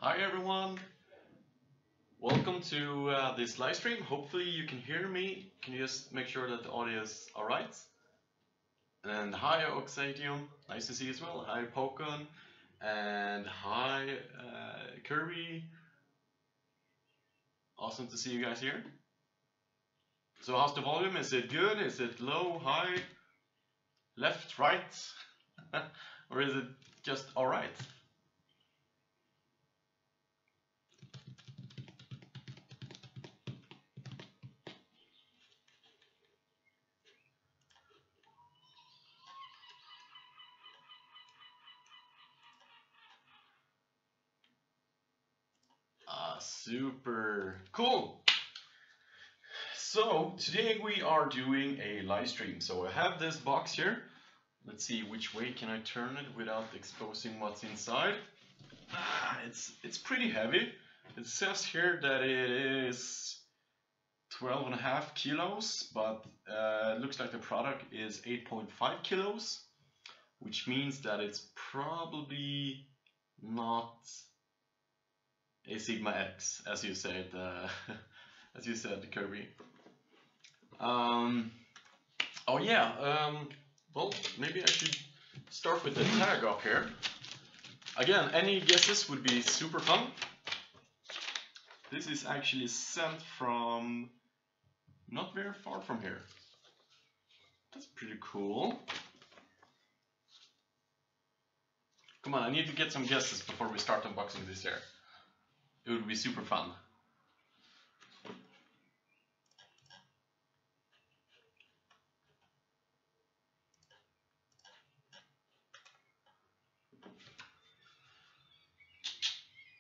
Hi everyone, welcome to this live stream. Hopefully you can hear me. Can you just make sure that the audio is alright? And hi Oxadium, nice to see you as well. Hi Pokon, and hi Kirby. Awesome to see you guys here. So how's the volume? Is it good? Is it low, high, left, right? Or is it just alright? Super cool. So today we are doing a live stream. So I have this box here. Let's see which way can I turn it without exposing what's inside. It's pretty heavy. It says here that it is 12.5 kilos, but it looks like the product is 8.5 kilos, which means that it's probably not a Sigma X, as you said, Kirby. Oh yeah. Well, maybe I should start with the tag up here. Again, any guesses would be super fun. This is actually sent from not very far from here. That's pretty cool. Come on, I need to get some guesses before we start unboxing this here. It would be super fun.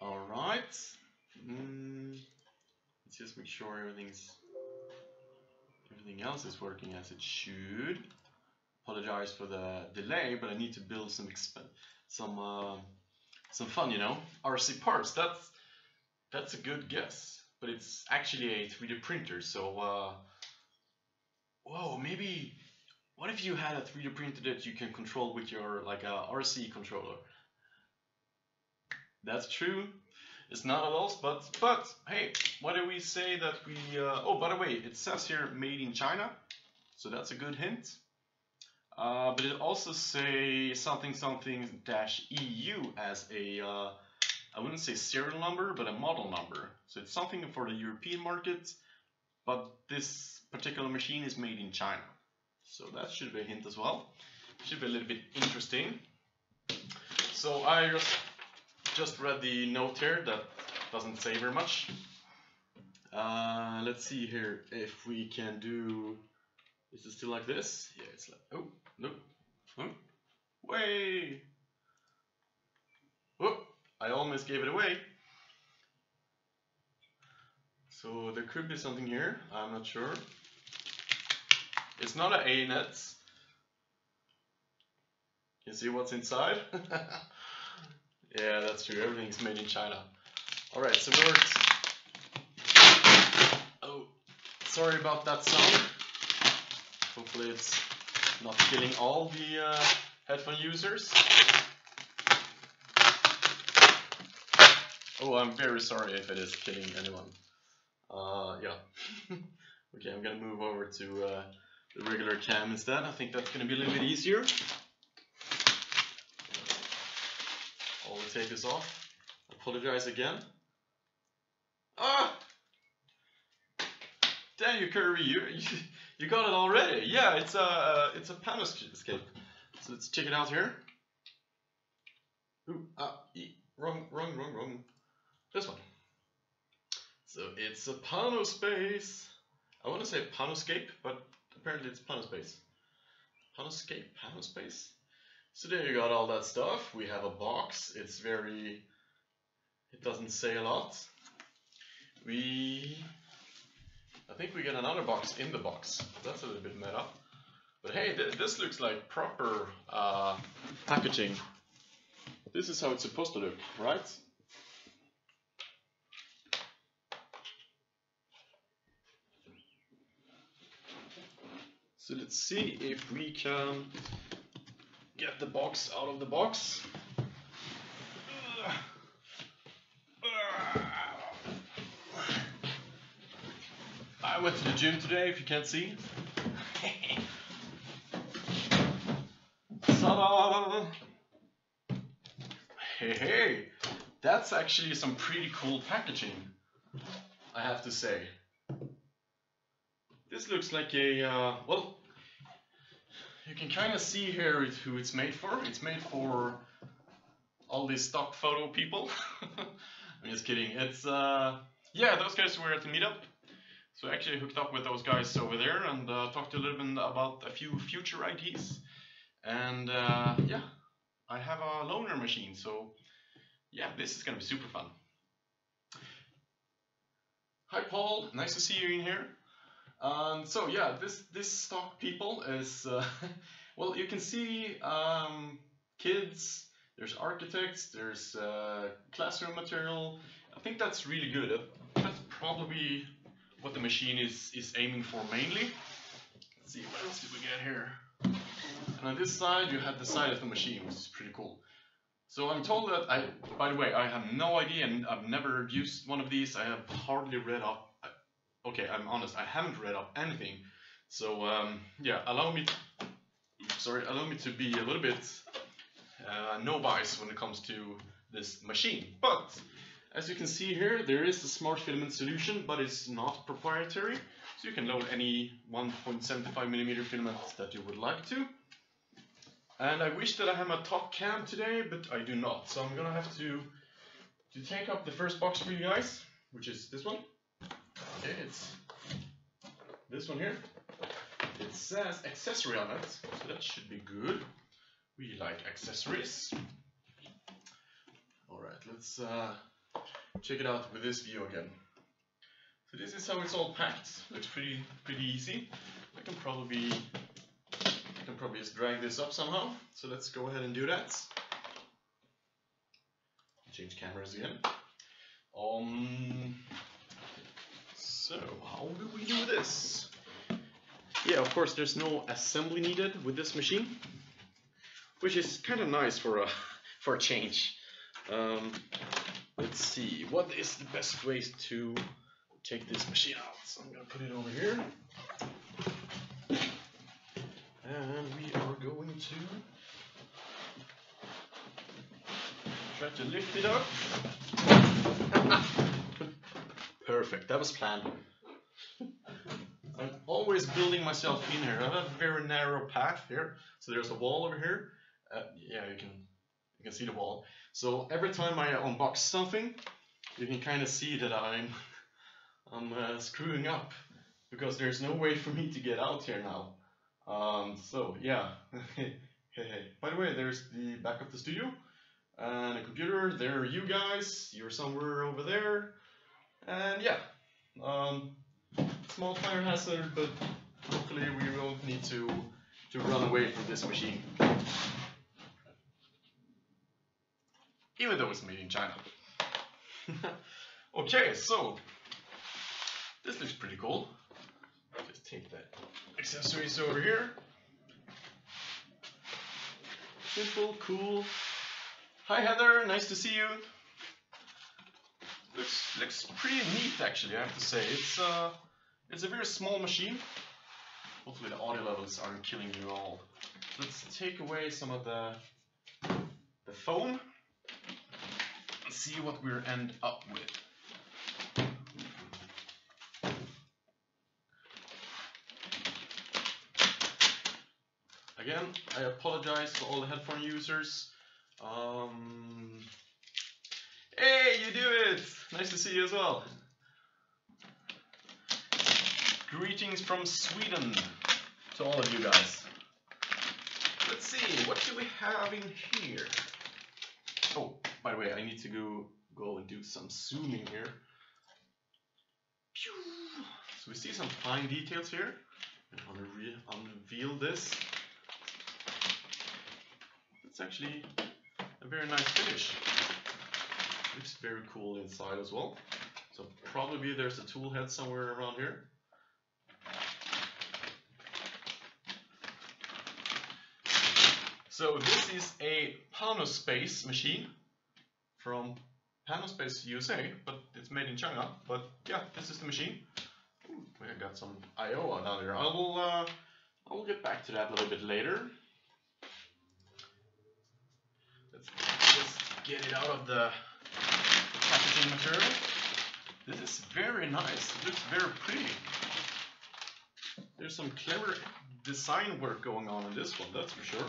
All right. Let's just make sure everything else is working as it should. Apologize for the delay, but I need to build some fun, you know. RC parts. That's a good guess, but it's actually a 3D printer. So, whoa, maybe. What if you had a 3D printer that you can control with your like a RC controller? That's true. It's not a loss, but hey, what do we say that we? Oh, by the way, it says here made in China, so that's a good hint. But it also say something -EU as a I wouldn't say serial number, but a model number. So it's something for the European market, but this particular machine is made in China. So that should be a hint as well. Should be a little bit interesting. So I just read the note here that doesn't say very much. Let's see here if we can do. Is it still like this? Yeah, it's like. Oh no! Oh, way! Oh, I almost gave it away. So there could be something here. I'm not sure. It's not an A-net. You see what's inside? Yeah, that's true. Everything's made in China. Alright, so we're... Oh, sorry about that sound. Hopefully it's not killing all the headphone users. Oh, I'm very sorry if it is killing anyone. Yeah. Okay, I'm gonna move over to the regular cam instead. I think that's gonna be a little bit easier. All the tape is off. Apologize again. Ah! Damn you, Kirby, you got it already. Yeah, it's a Panospace. So let's check it out here. Ooh, wrong. This one. So it's a Panospace. I want to say Panoscape, but apparently it's Panospace. Panospace. So there you got all that stuff. We have a box. It doesn't say a lot. I think we get another box in the box. That's a little bit meta. But hey, this looks like proper packaging. This is how it's supposed to look, right? So let's see if we can get the box out of the box. went to the gym today, if you can't see. Ta-da! Hey, that's actually some pretty cool packaging, I have to say. This looks like a, well, you can kind of see here who it's made for. It's made for all these stock photo people. I'm just kidding. It's, yeah, those guys were at the meetup. So I actually hooked up with those guys over there and talked a little bit about a few future ideas. And yeah, I have a loaner machine, so yeah, this is gonna be super fun. Hi Paul, nice to see you in here. So yeah, this stock people is, well, you can see kids, there's architects, there's classroom material. I think that's really good. That's probably what the machine is aiming for mainly. Let's see, what else did we get here? And on this side, you have the side of the machine, which is pretty cool. So I'm told that by the way, I have no idea and I've never used one of these. I have hardly read up. Okay, I'm honest, I haven't read up anything. So yeah, allow me to be a little bit novice when it comes to this machine. But as you can see here, there is a smart filament solution, but it's not proprietary. So you can load any 1.75mm filament that you would like to. And I wish that I had my top cam today, but I do not. So I'm gonna have to take up the first box for you guys, which is this one. Okay, it's this one here. It says accessory on it, so that should be good. We like accessories. Alright, let's check it out with this view again. So this is how it's all packed. Looks pretty easy. I can probably just drag this up somehow. So let's go ahead and do that. Change cameras again. So how do we do this? Yeah, of course there's no assembly needed with this machine, which is kind of nice for a change. Let's see, what is the best way to take this machine out? So I'm gonna put it over here. And we are going to try to lift it up. Perfect, that was planned. I'm always building myself in here. I have a very narrow path here. So there's a wall over here. Yeah, you can see the wall. So every time I unbox something, you can kind of see that I'm screwing up because there's no way for me to get out here now. So yeah. Hey. By the way, there's the back of the studio and a computer. There are you guys. You're somewhere over there. And yeah, small fire hazard, but hopefully we won't need to run away from this machine. Even though it's made in China. Okay, so this looks pretty cool. Just take the accessories over here. Simple, cool. Hi Heather, nice to see you. Looks pretty neat actually, I have to say. It's a very small machine. Hopefully the audio levels aren't killing you all. Let's take away some of the foam and see what we end up with. Again, I apologize to all the headphone users. Hey, you do it! Nice to see you as well. Greetings from Sweden to all of you guys. Let's see, what do we have in here? Oh, by the way, I need to go and do some zooming here. So we see some fine details here. I'm going to unveil this. It's actually a very nice finish. Looks very cool inside as well. So probably there's a tool head somewhere around here. So this is a Panospace machine from Panospace USA, but it's made in China. But yeah, this is the machine. Ooh, I got some I/O down there. I'll get back to that a little bit later. Let's just get it out of the packaging material. This is very nice. It looks very pretty. There's some clever design work going on in this one, that's for sure.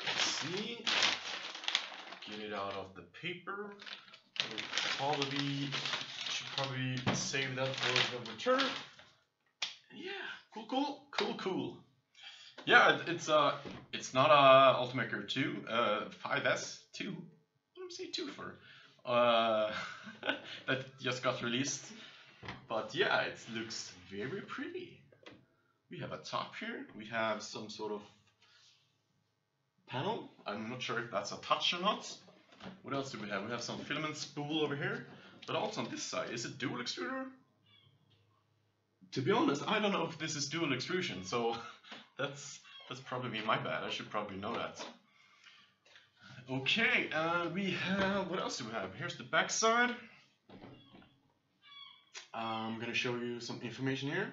Let's see. Get it out of the paper. Should probably save that for the return. Yeah, cool. Yeah, it's not a Ultimaker 2, 5S 2. What do I say 2 for? That just got released. But yeah, it looks very pretty. We have a top here. We have some sort of panel. I'm not sure if that's a touch or not. What else do we have? We have some filament spool over here. But also on this side, is it dual extruder? To be honest, I don't know if this is dual extrusion, so that's probably my bad. I should probably know that. Okay, we have, what else do we have? Here's the back side. I'm gonna show you some information here.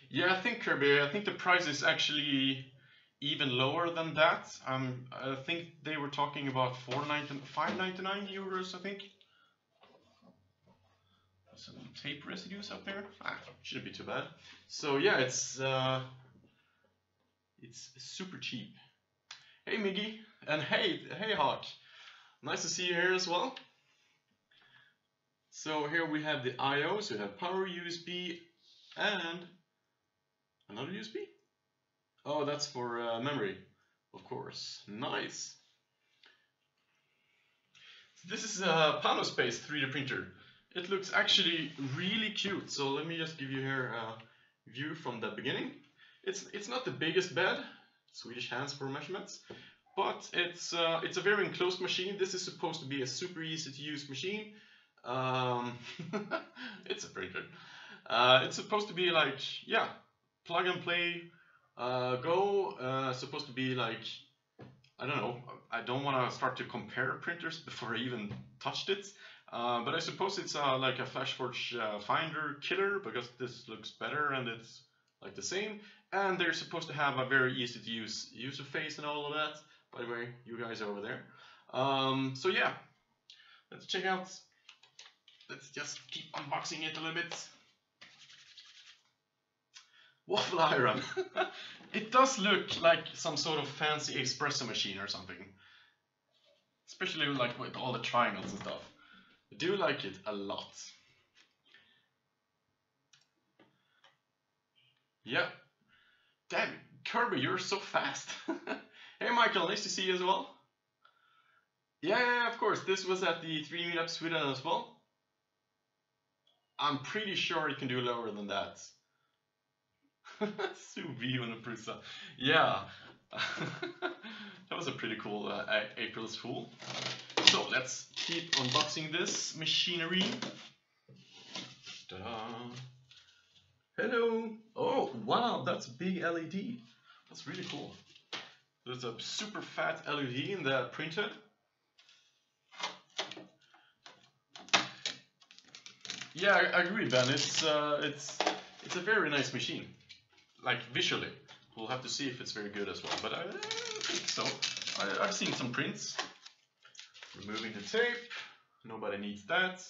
Yeah, I think Kirby, I think the price is actually even lower than that. I think they were talking about 5.99 euros, I think. Some tape residues up there. Shouldn't be too bad. So yeah, it's super cheap. Hey Miggy, and hey Hawk. Nice to see you here as well. So here we have the I/O, so we have power USB and another USB. Oh, that's for memory, of course. Nice. So this is a Panospace 3D printer. It looks actually really cute. So let me just give you here a view from the beginning. It's not the biggest bed, Swedish hands for measurements, but it's a very enclosed machine. This is supposed to be a super easy to use machine. It's a printer. It's supposed to be like, yeah, plug and play, go. Supposed to be like, I don't know. I don't want to start to compare printers before I even touched it. But I suppose it's like a FlashForge Finder killer, because this looks better and it's like the same. And they're supposed to have a very easy to use user face and all of that. By the way, you guys are over there. So yeah, let's check out. Let's just keep unboxing it a little bit. Waffle iron. It does look like some sort of fancy espresso machine or something. Especially like with all the triangles and stuff. I do like it a lot. Yeah. Damn, Kirby, you're so fast. Hey Michael, nice to see you as well. Yeah, of course. This was at the 3 Meetup Sweden as well. I'm pretty sure it can do lower than that. Sous vide on a Prusa. Yeah. That was a pretty cool April's Fool. So let's keep unboxing this machinery. Ta-da! Hello! Oh, wow, that's a big LED. That's really cool. There's a super fat LED in the printer. Yeah, I agree, Ben. It's a very nice machine. Like visually, we'll have to see if it's very good as well. But I think so. I've seen some prints. Removing the tape. Nobody needs that.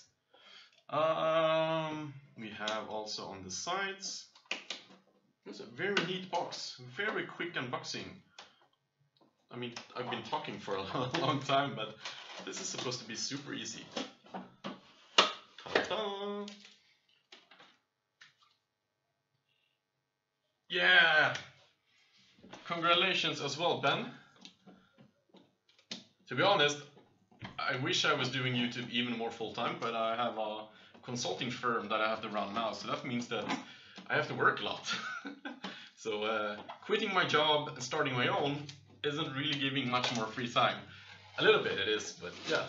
We have also on the sides. It's a very neat box. Very quick unboxing. I mean, I've been talking for a long time, but this is supposed to be super easy. Ta-da! Yeah! Congratulations as well, Ben. To be honest, I wish I was doing YouTube even more full-time, but I have a consulting firm that I have to run now, so that means that I have to work a lot. So quitting my job and starting my own isn't really giving much more free time. A little bit it is, but yeah.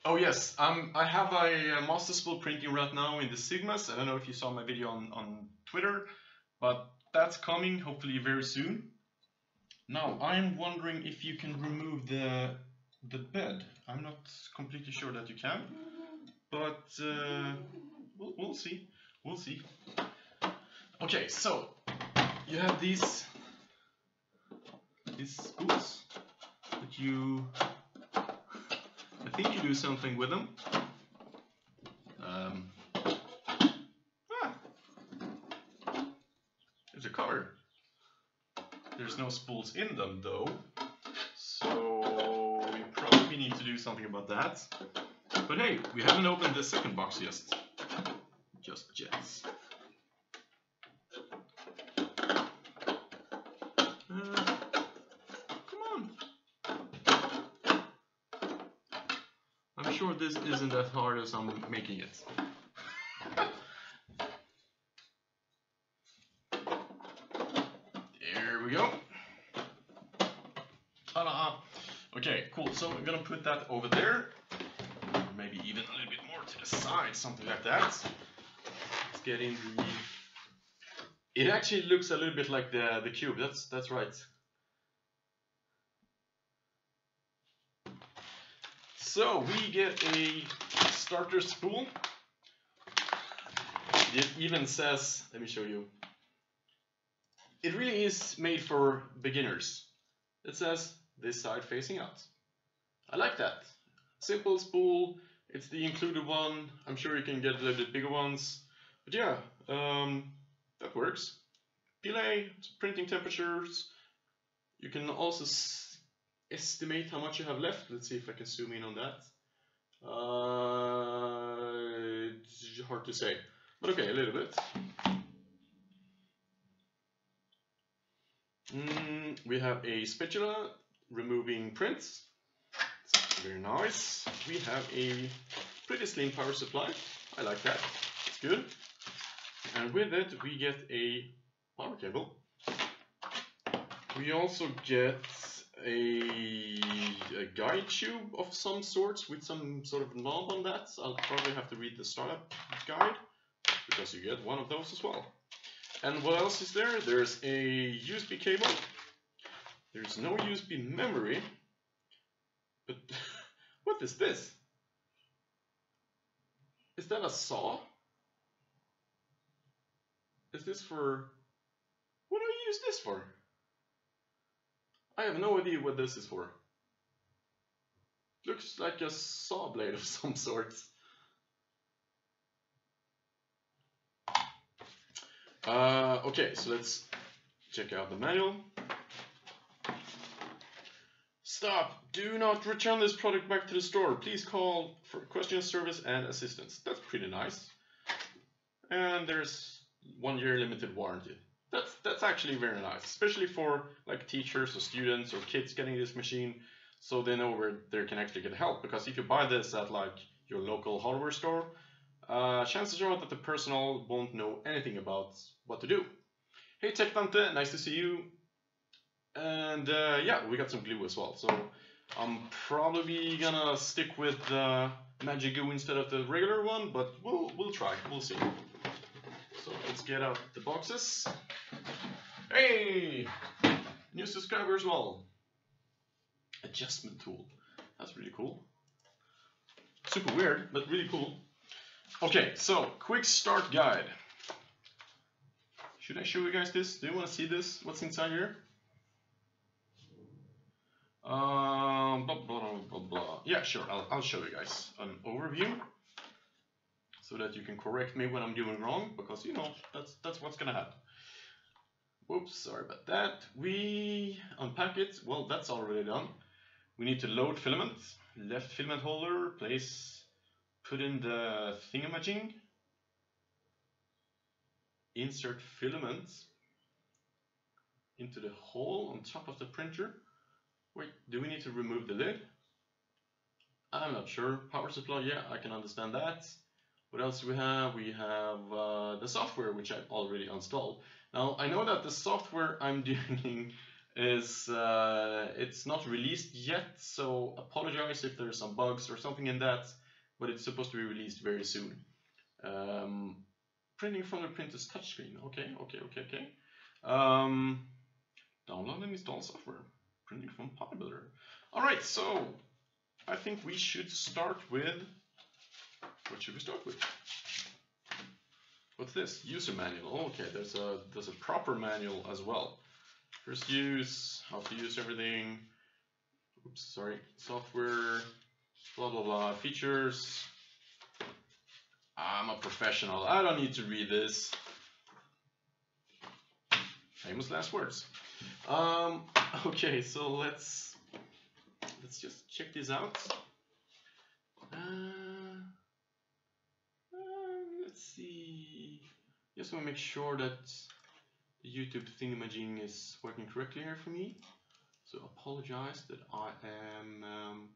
Oh yes, I have a master spool printing right now in the Sigmas. I don't know if you saw my video on Twitter, but that's coming hopefully very soon. Now I'm wondering if you can remove the the bed. I'm not completely sure that you can, but we'll see. We'll see. Okay, so you have these spools that you, I think you do something with them. There's a cover. There's no spools in them though, so we probably need to do something about that. But hey, we haven't opened the second box yet. Just yet. Come on. I'm sure this isn't as hard as I'm making it. There we go. Ta-da! Okay, cool. So we're gonna put that over there. Or maybe even a little bit more to the side, something like that. Let's get in the... It actually looks a little bit like the cube. That's right. So we get a starter spool. It even says, let me show you. It really is made for beginners. It says this side facing out. I like that. Simple spool. It's the included one. I'm sure you can get a little bit bigger ones. But yeah, that works. Delay, printing temperatures. You can also estimate how much you have left. Let's see if I can zoom in on that. It's hard to say, but okay, a little bit. We have a spatula removing prints. It's very nice. We have a pretty slim power supply. I like that. It's good. And with it, we get a power cable. We also get a guide tube of some sorts with some sort of knob on that. I'll probably have to read the startup guide because you get one of those as well. And what else is there? There's a USB cable. There's no USB memory. But what is this? Is that a saw? Is this for... What do I use this for? I have no idea what this is for. Looks like a saw blade of some sort. Okay, so let's check out the manual. Stop! Do not return this product back to the store. Please call for question service and assistance. That's pretty nice. And there's 1 year limited warranty. That's actually very nice, especially for like teachers or students or kids getting this machine, so they know where they can actually get help. Because if you buy this at like your local hardware store, chances are that the personnel won't know anything about what to do. Hey Tech Tante, nice to see you. And yeah, we got some glue as well. So I'm probably gonna stick with the magic glue instead of the regular one, but we'll try. We'll see. So let's get out the boxes. Hey! New subscriber as well. Adjustment tool. That's really cool. Super weird, but really cool. Okay, so quick start guide. Should I show you guys this? Do you want to see this? What's inside here? Blah, blah, blah, blah. Yeah, sure. I'll show you guys an overview, so that you can correct me when I'm doing wrong, because you know that's what's gonna happen. Whoops, sorry about that. We unpack it. Well, that's already done. We need to load filament. Left filament holder, put in the thingamajig. Insert filament into the hole on top of the printer. Wait, do we need to remove the lid? I'm not sure. Power supply, yeah, I can understand that. What else do we have? We have the software, which I've already installed. Now, I know that the software I'm doing is, it's not released yet, so apologize if there's some bugs or something in that, but it's supposed to be released very soon. Printing from the printer's touchscreen. Okay. Download and install software. Printing from Power Builder. Alright, so I think we should start with, what should we start with? What's this? User manual. Okay, there's a proper manual as well. First use, how to use everything. Oops, sorry. Software, blah blah blah. Features. I'm a professional. I don't need to read this. Famous last words. Okay, so let's just check this out. Let's see. Just want to make sure that the YouTube thingamajig is working correctly here for me. So apologize that I am.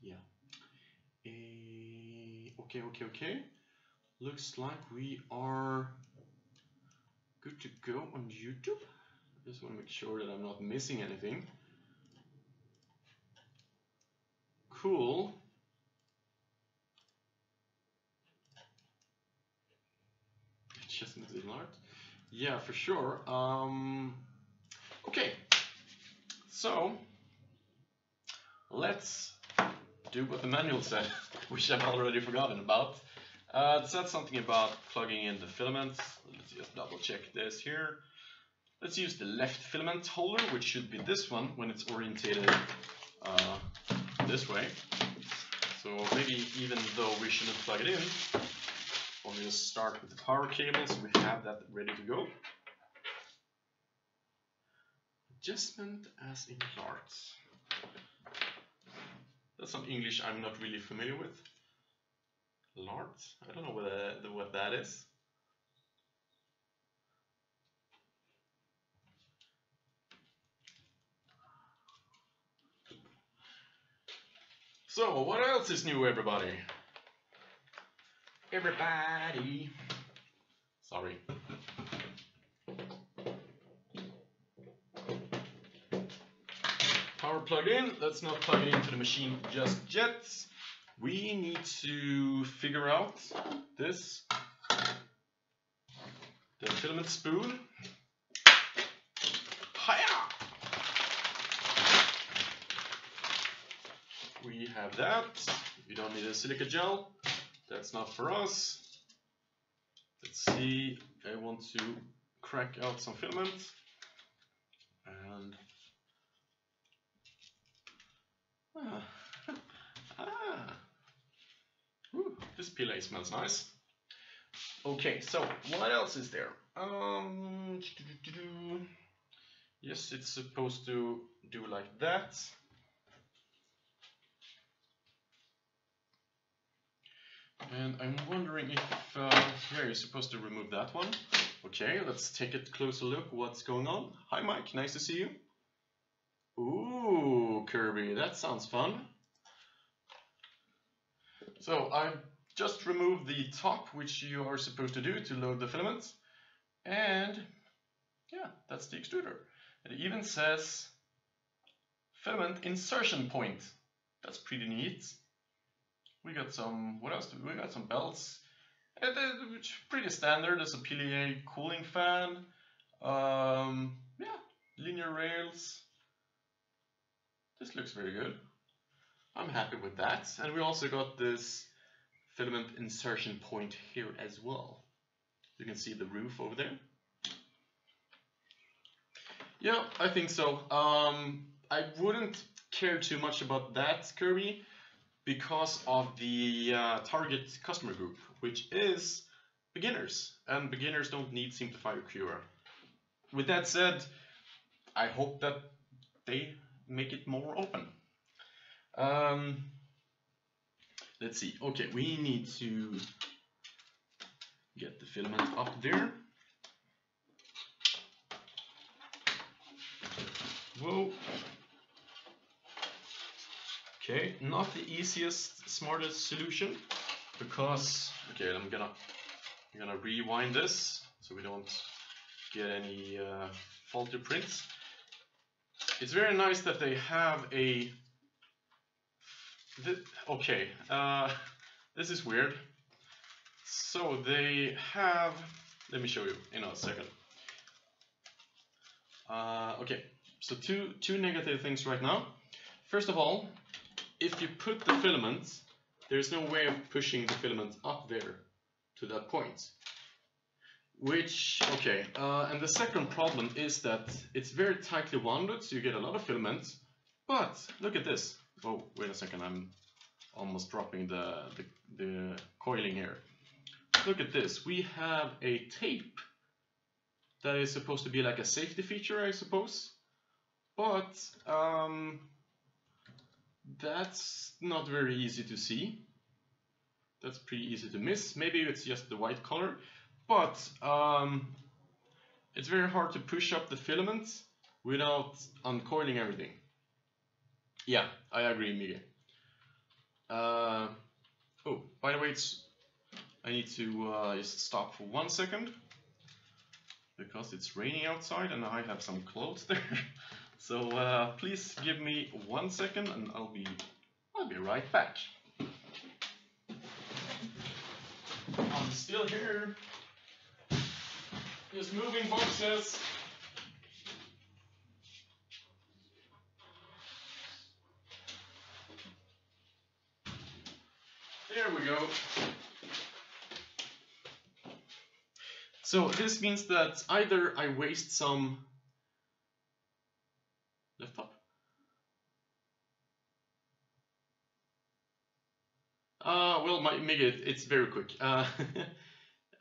Yeah. Okay. Looks like we are good to go on YouTube. I just want to make sure that I'm not missing anything. Cool. Just in art. Yeah, for sure. Okay. So let's do what the manual said, which I've already forgotten about. It said something about plugging in the filaments. Let's just double check this here. Let's use the left filament holder, which should be this one when it's orientated this way. So maybe even though we shouldn't plug it in, we'll just start with the power cable so we have that ready to go. Adjustment as in parts. That's some English I'm not really familiar with. Lart? I don't know what that is. So, what else is new, everybody? Everybody. Sorry. Power plugged in. Let's not plug it into the machine just yet. We need to figure out this. The filament spoon. Hiya! We have that. We don't need a silica gel. That's not for us. Let's see. I want to crack out some filament. And Ooh, this pillet smells nice. Okay, so what else is there? Yes, it's supposed to do like that. And I'm wondering if, yeah, you're supposed to remove that one. Okay, let's take a closer look what's going on. Hi Mike, nice to see you. Ooh, Kirby, that sounds fun. So I've just removed the top, which you are supposed to do to load the filament. And yeah, that's the extruder. It even says filament insertion point. That's pretty neat. We got some, what else? We got some belts. It's pretty standard. There's a PLA cooling fan. Yeah, linear rails. This looks very good. I'm happy with that. And we also got this filament insertion point here as well. You can see the roof over there. Yeah, I think so. I wouldn't care too much about that, Kirby, because of the target customer group, which is beginners, and beginners don't need Simplify or Cura. With that said, I hope that they make it more open. Let's see. Okay, we need to get the filament up there. Whoa. Okay, not the easiest, smartest solution, because okay, I'm gonna rewind this so we don't get any faulty prints. It's very nice that they have a. Okay, this is weird. So they have. Let me show you in a second. Okay, so two negative things right now. first of all, if you put the filament, there's no way of pushing the filament up there to that point. Which, okay, and the second problem is that it's very tightly wounded, so you get a lot of filament. But look at this. Oh, wait a second, I'm almost dropping the coiling here. Look at this. We have a tape that is supposed to be like a safety feature, I suppose. But that's not very easy to see. That's pretty easy to miss. Maybe it's just the white color. But it's very hard to push up the filament without uncoiling everything. Yeah, I agree, Miguel. Oh, by the way, I need to just stop for 1 second because it's raining outside and I have some clothes there. So please give me 1 second and I'll be right back. I'm still here. Just moving boxes. There we go. So this means that either I waste some left top. Well, it's very quick.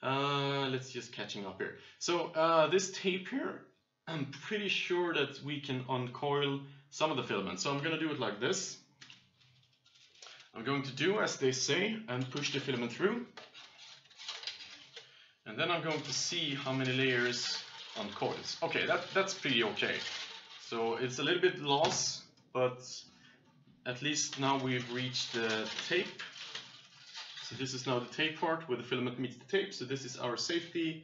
Let's just catching up here. So this tape here, I'm pretty sure that we can uncoil some of the filament. So I'm going to do it like this. I'm going to do as they say and push the filament through. And then I'm going to see how many layers uncoils. Okay, that's pretty okay. So it's a little bit lost, but at least now we've reached the tape. So this is now the tape part where the filament meets the tape. So this is our safety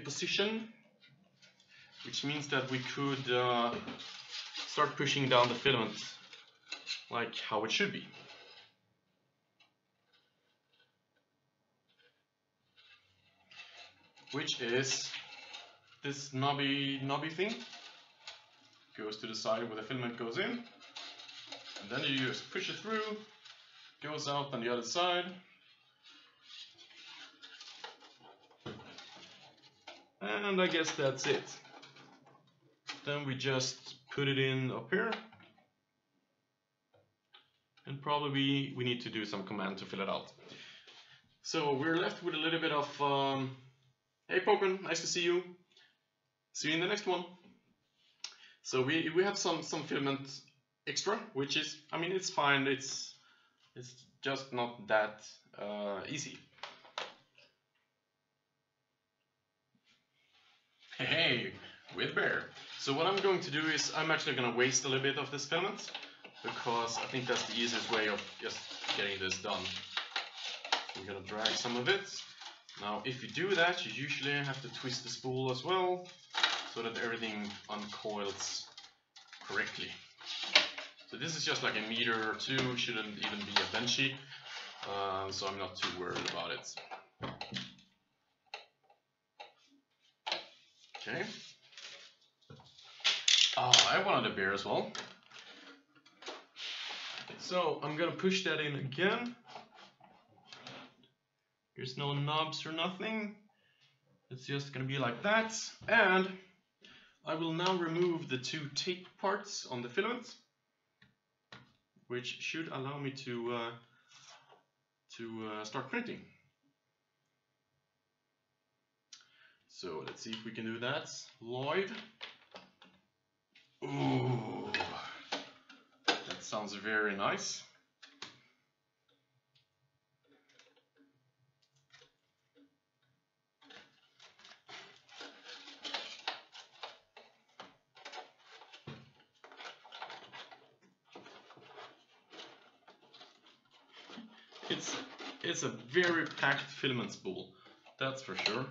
position, which means that we could start pushing down the filament like how it should be. Which is this knobby thing. Goes to the side where the filament goes in, and then you just push it through, goes out on the other side, and I guess that's it. Then we just put it in up here, and probably we need to do some command to fill it out. So we're left with a little bit of hey Poken, nice to see you. See you in the next one. So we have some filament extra, which is, I mean, it's fine. It's just not that easy. Hey, with bear. So what I'm going to do is I'm actually going to waste a little bit of this filament because I think that's the easiest way of just getting this done. So we're going to drag some of it. Now, if you do that, you usually have to twist the spool as well, so that everything uncoils correctly. So this is just like a meter or two, shouldn't even be a benchy, so I'm not too worried about it. Okay. I wanted a beer as well. So I'm gonna push that in again. There's no knobs or nothing. It's just gonna be like that. And I will now remove the two tape parts on the filament, which should allow me to start printing. So let's see if we can do that live. Ooh, that sounds very nice. It's a very packed filament spool, that's for sure.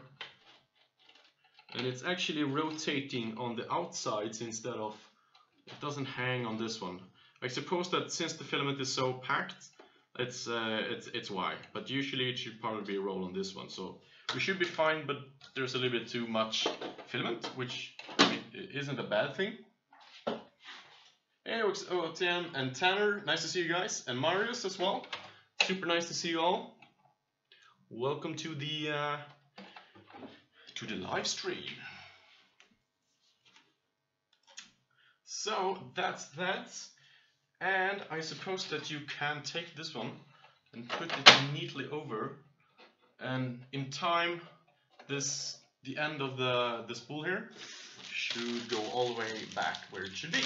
And it's actually rotating on the outsides instead of, it doesn't hang on this one. I suppose that since the filament is so packed, it's wide, but usually it should probably roll on this one. So we should be fine, but there's a little bit too much filament, which I mean, isn't a bad thing. Hey, OTM and Tanner, nice to see you guys, and Marius as well. Super nice to see you all. Welcome to the live stream. So that's that, and I suppose that you can take this one and put it neatly over, and in time, the end of the spool here should go all the way back where it should be.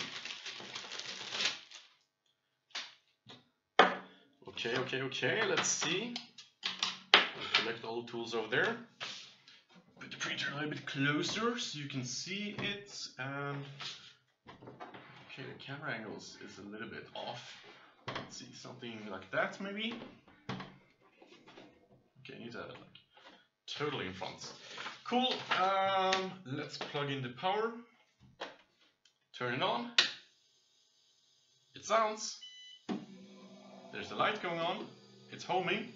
Okay, let's see. Collect all the tools over there. Put the printer a little bit closer so you can see it. And okay, the camera angles is a little bit off. Let's see, something like that maybe. Okay, need that like totally in front. Cool. Let's plug in the power. Turn it on. It sounds. There's the light going on. It's homing.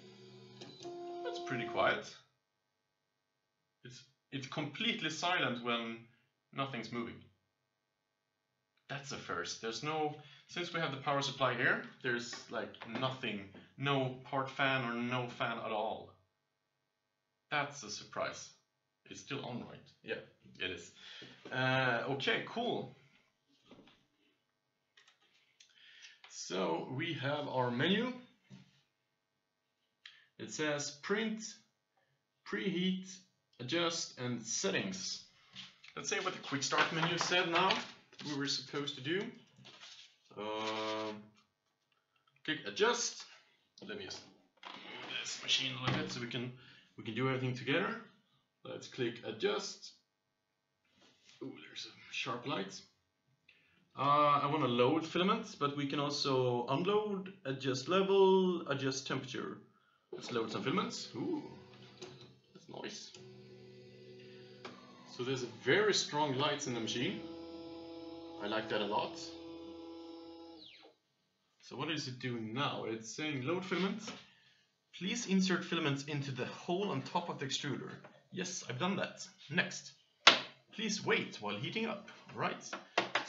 That's pretty quiet. It's completely silent when nothing's moving. That's a first. There's no, since we have the power supply here, there's like nothing, no part fan or no fan at all. That's a surprise. It's still on, right? Yeah, it is. Okay, cool. So we have our menu. It says print, preheat, adjust, and settings. Let's say what the quick start menu said now we were supposed to do. Click adjust. Let me just move this machine a little bit so we can do everything together. Let's click adjust. Ooh, there's a sharp light. I want to load filaments, but we can also unload, adjust level, adjust temperature. Let's load some filaments. Ooh, that's nice. So there's a very strong lights in the machine. I like that a lot. So what is it doing now? It's saying load filaments. Please insert filaments into the hole on top of the extruder. Yes, I've done that. Next. Please wait while heating up. Right.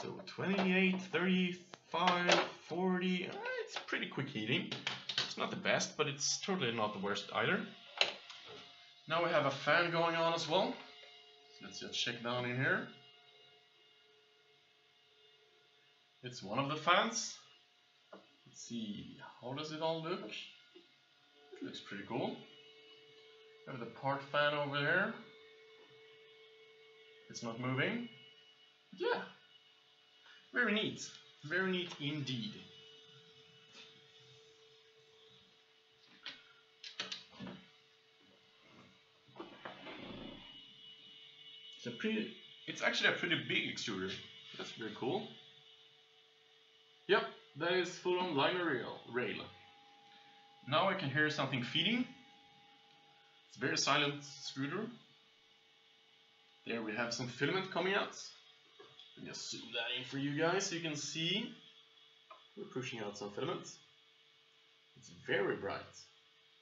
So 28, 35, 40. It's pretty quick heating. It's not the best, but it's totally not the worst either. Now we have a fan going on as well. So let's just check down in here. It's one of the fans. Let's see, how does it all look? It looks pretty cool. We have the part fan over there. It's not moving. Yeah. Very neat. Very neat indeed. It's actually a pretty big extruder. That's very cool. Yep, that is full on liner rail. Now I can hear something feeding. It's a very silent extruder. There we have some filament coming out. Let me just zoom that in for you guys so you can see. We're pushing out some filaments. It's very bright.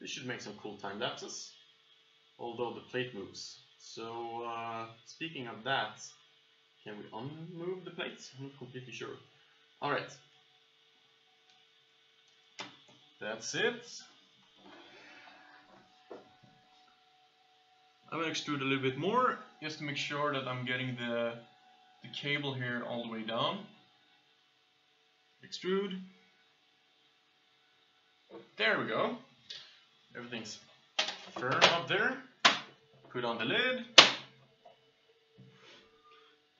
This should make some cool time lapses, although the plate moves. So speaking of that, can we unmove the plate? I'm not completely sure. Alright. That's it. I'm going to extrude a little bit more, just to make sure that I'm getting the cable here all the way down. Extrude. There we go. Everything's firm up there. Put on the lid.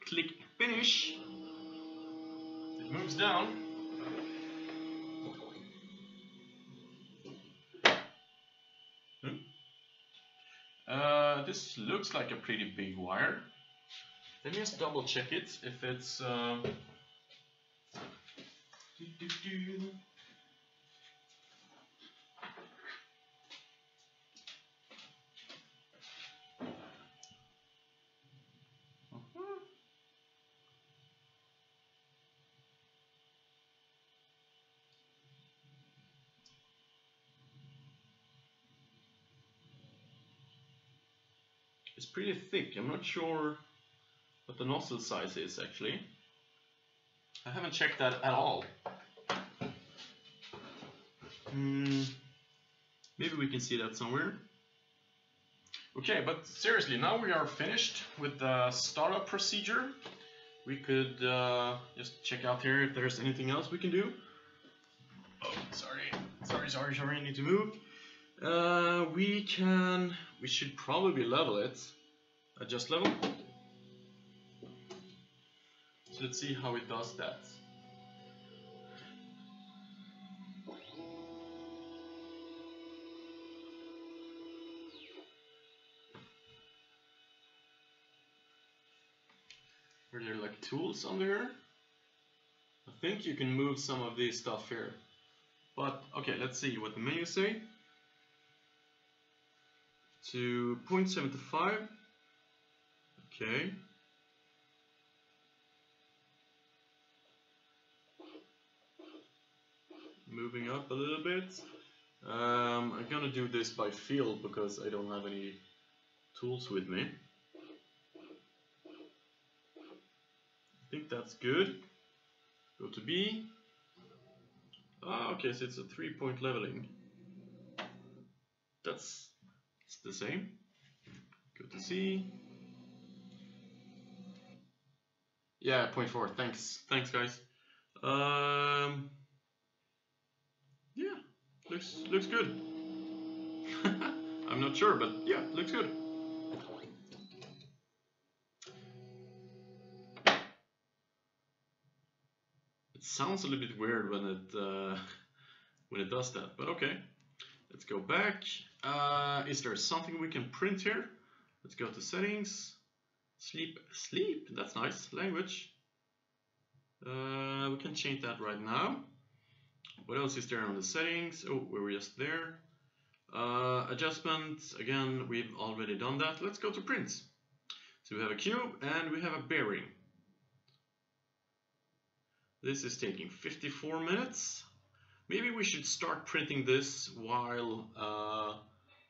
Click finish. It moves down. This looks like a pretty big wire. Let me just double check it if it's it's pretty thick. I'm not sure what the nozzle size is actually. I haven't checked that at all. Maybe we can see that somewhere. Okay, but seriously, now we are finished with the startup procedure. We could just check out here if there's anything else we can do. Oh, sorry, I need to move. We should probably level it. Adjust level. So let's see how it does that. Are there like tools on there? I think you can move some of these stuff here. But okay, let's see what the menu say. To 0.75. Okay. Moving up a little bit. I'm gonna do this by feel because I don't have any tools with me. I think that's good. Go to B. Ah, okay, so it's a 3-point leveling. It's the same. Go to C. Yeah, 0.4. Thanks, guys. Yeah, looks good. I'm not sure, but yeah, looks good. It sounds a little bit weird when it does that, but okay. Let's go back. Is there something we can print here? Let's go to settings. Sleep. That's nice. Language. We can change that right now. What else is there on the settings? Oh, we were just there. Adjustments. Again, we've already done that. Let's go to print. So we have a cube and we have a bearing. This is taking 54 minutes. Maybe we should start printing this while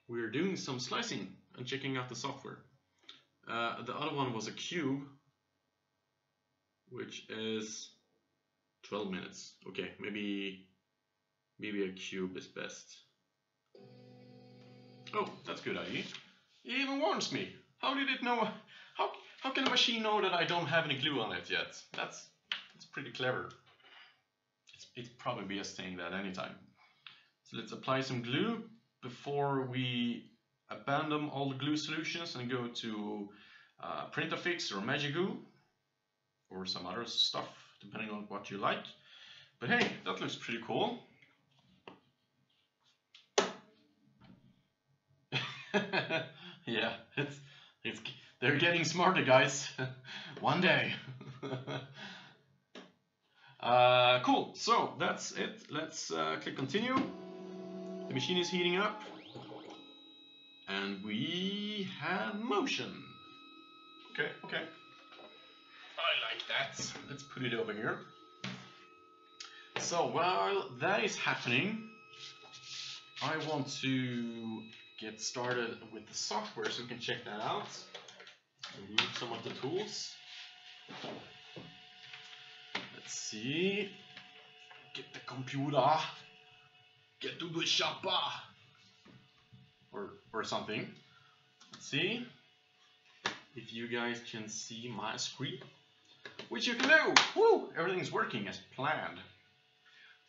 we're doing some slicing and checking out the software. The other one was a cube, which is 12 minutes. Okay, maybe a cube is best. Oh, that's a good idea. It even warns me. How did it know? How can the machine know that I don't have any glue on it yet? That's pretty clever. It's probably just saying that anytime. So let's apply some glue before we abandon all the glue solutions and go to Print-A-Fix or Magic Glue or some other stuff, depending on what you like. But hey, that looks pretty cool. Yeah, they're getting smarter, guys. One day. Cool, so that's it. Let's click continue. The machine is heating up. And we have motion. Okay. I like that. Let's put it over here. So while that is happening, I want to get started with the software so we can check that out. Remove some of the tools. Let's see. Get the computer. Get to the shopper. Or something. Let's see if you guys can see my screen, which you can do. Woo! Everything's working as planned.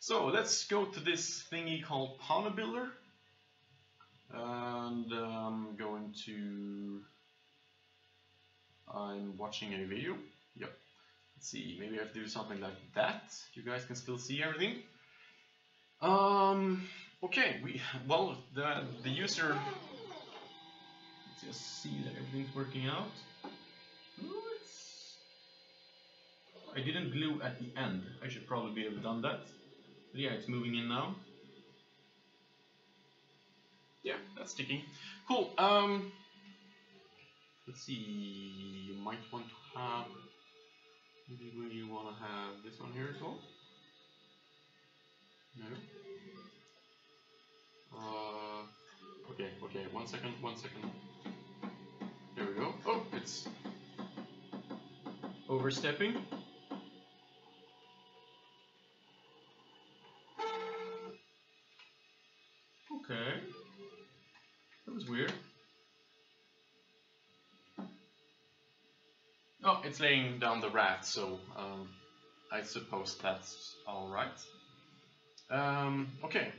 So let's go to this thingy called Panospace Builder, and I'm going to. I'm watching a video. Yep. Let's see. Maybe I have to do something like that. You guys can still see everything. Okay. The user. Let's just see that everything's working out. I didn't glue at the end. I should probably have done that. But yeah, it's moving in now. Yeah, that's sticking. Cool. Let's see. You might want to have. Maybe you want to have this one here as well. No. Okay. One second. There we go. Oh, it's overstepping. Okay. That was weird. Oh, it's laying down the raft, so I suppose that's alright. Okay,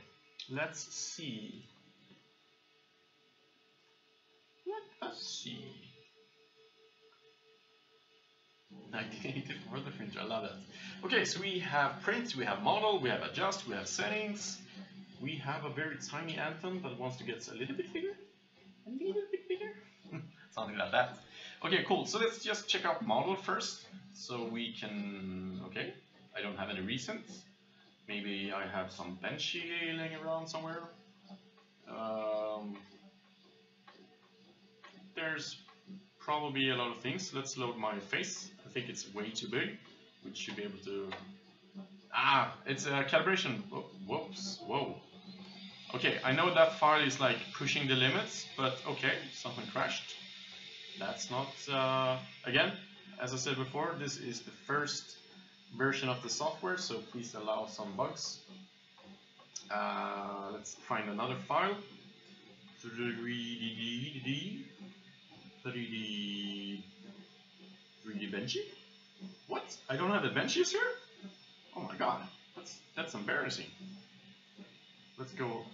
let's see. Let us see. 1984 for the printer, I love that. Okay, so we have print, we have model, we have adjust, we have settings. We have a very tiny anthem that wants to get a little bit bigger. A little bit bigger. Something like that. Okay, cool. So let's just check out model first. So we can... Okay, I don't have any recent. Maybe I have some benchy laying around somewhere. There's probably a lot of things. Let's load my face. I think it's way too big. We should be able to... Ah, it's a calibration. Whoops, whoa. Okay, I know that file is like pushing the limits, but okay, something crashed. That's not... Again, as I said before, this is the first version of the software, so please allow some bugs. Let's find another file. 3D Benchy? What? I don't have the benches here? Oh my god, that's embarrassing. Let's go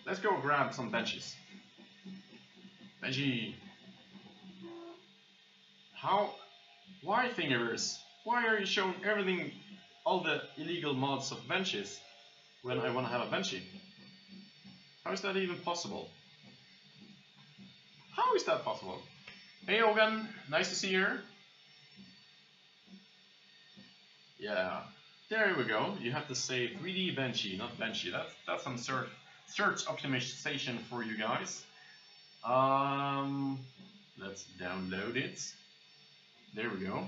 grab some benches. Benchy. How? Why Thingiverse? Why are you showing everything, all the illegal mods of benches when I want to have a benchy? How is that even possible? How is that possible? Hey Ogan, nice to see you here. Yeah, there we go. You have to say 3D Benchy, not Benchy. That's some search optimization for you guys. Let's download it. There we go.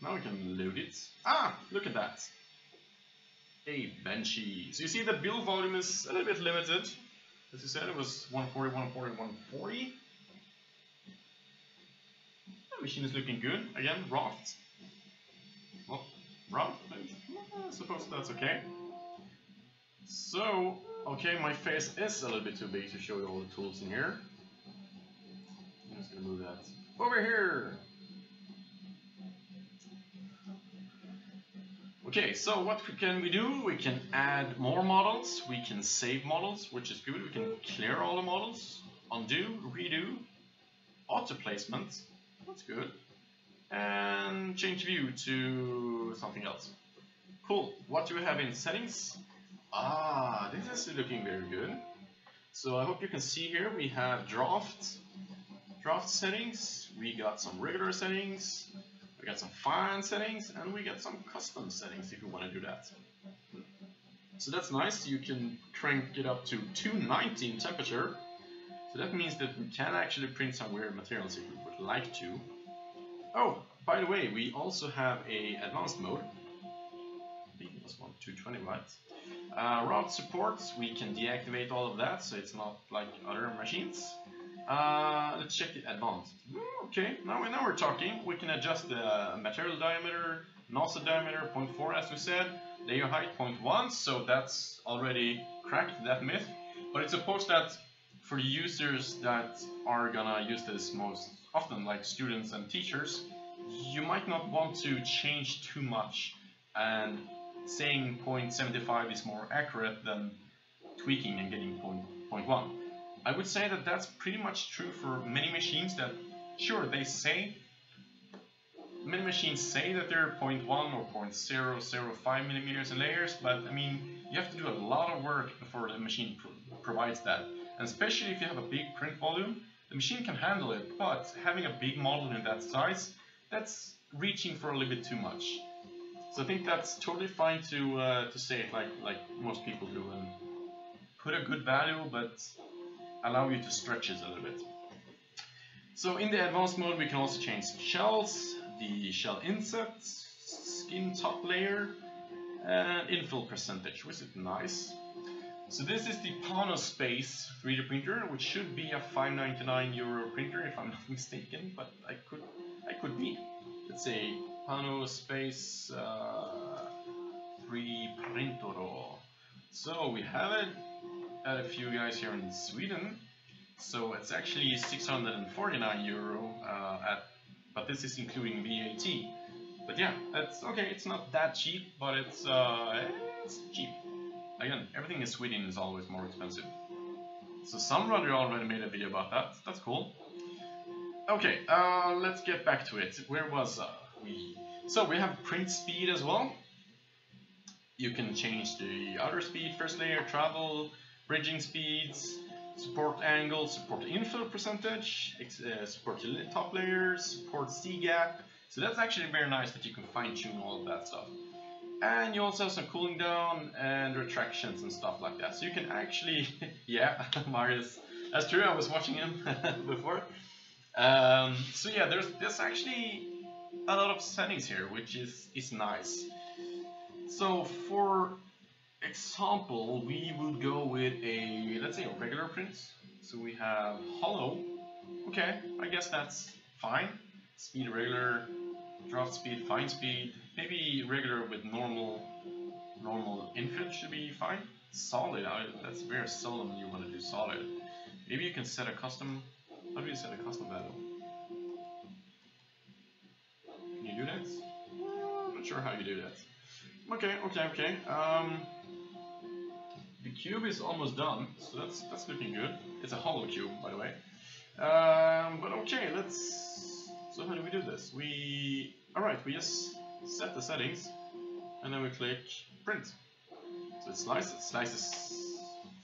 Now we can load it. Ah, look at that. A Benchy. So you see the build volume is a little bit limited. As you said, it was 140, 140, 140. The machine is looking good. Again, raft. Well, raft, I suppose that's okay. So, okay, my face is a little bit too big to show you all the tools in here. I'm just gonna move that over here. Okay, so what can we do? We can add more models, we can save models, which is good. We can clear all the models, undo, redo, auto placement, that's good, and change view to something else. Cool. What do we have in settings? Ah, this is looking very good. So I hope you can see here we have draft settings, we got some regular settings, we got some fine settings, and we got some custom settings if you want to do that. So that's nice. You can crank it up to 290 in temperature. So that means that we can actually print some weird materials if we would like to. Oh, by the way, we also have a advanced mode. I think it was 220, right? Route support, we can deactivate all of that, so it's not like other machines. Let's check the advanced. Okay, now we're talking. We can adjust the material diameter, nozzle diameter 0.4 as we said, layer height 0.1, so that's already cracked that myth. But it's supposed that for the users that are gonna use this most often, like students and teachers, you might not want to change too much, and saying 0.75 is more accurate than tweaking and getting 0.1. I would say that that's pretty much true for many machines that, sure, many machines say that they're 0.1 or 0.005 millimeters in layers, but I mean, you have to do a lot of work before the machine provides that. And especially if you have a big print volume, the machine can handle it, but having a big model in that size, that's reaching for a little bit too much. So I think that's totally fine to say it like most people do, and put a good value, but allow you to stretch it a little bit. So in the advanced mode, we can also change shells, the shell inset, skin top layer, and infill percentage, which is nice. So this is the Panospace 3D printer, which should be a €599 printer if I'm not mistaken, but I could be. Let's say Panospace 3D printer. So we have it. at a few guys here in Sweden. So it's actually 649 euro, but this is including VAT. But yeah, it's okay. It's not that cheap, but it's cheap. Again, everything in Sweden is always more expensive. So somebody already made a video about that. That's cool. Okay, let's get back to it. Where was we? So we have print speed as well. You can change the outer speed, first layer, travel, bridging speeds, support angle, support infill percentage, support the top layers, support C-gap. So that's actually very nice that you can fine-tune all of that stuff. And you also have some cooling down and retractions and stuff like that. So you can actually, yeah, Marius, that's true, I was watching him before. So yeah, there's actually a lot of settings here, which is nice. So for example, we would go with let's say a regular print. So we have hollow. Okay, I guess that's fine. Speed regular, draft speed, fine speed. Maybe regular with normal infill should be fine. Solid, that's very seldom you want to do solid. Maybe you can set a custom. How do you set a custom value? Can you do that? I'm not sure how you do that. Okay. The cube is almost done, so that's looking good. It's a hollow cube, by the way. But okay, so how do we do this? Alright, we just set the settings, and then we click print. So it slices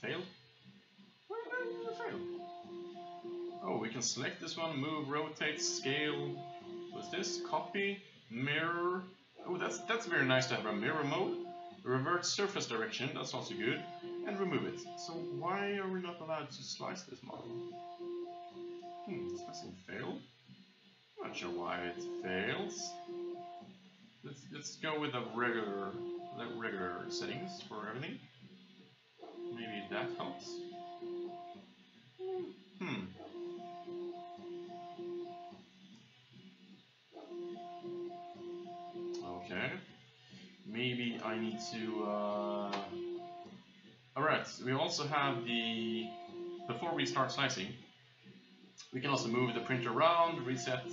failed. Why did it fail? Oh, we can select this one, move, rotate, scale. What's this? Copy, mirror. Oh, that's very nice to have a mirror mode. Revert surface direction, that's also good. And remove it. So why are we not allowed to slice this model? Slicing failed? I'm not sure why it fails. Let's go with the regular settings for everything. Maybe that helps. Okay. Maybe I need to. Alright, we also have before we start slicing, we can also move the printer around, reset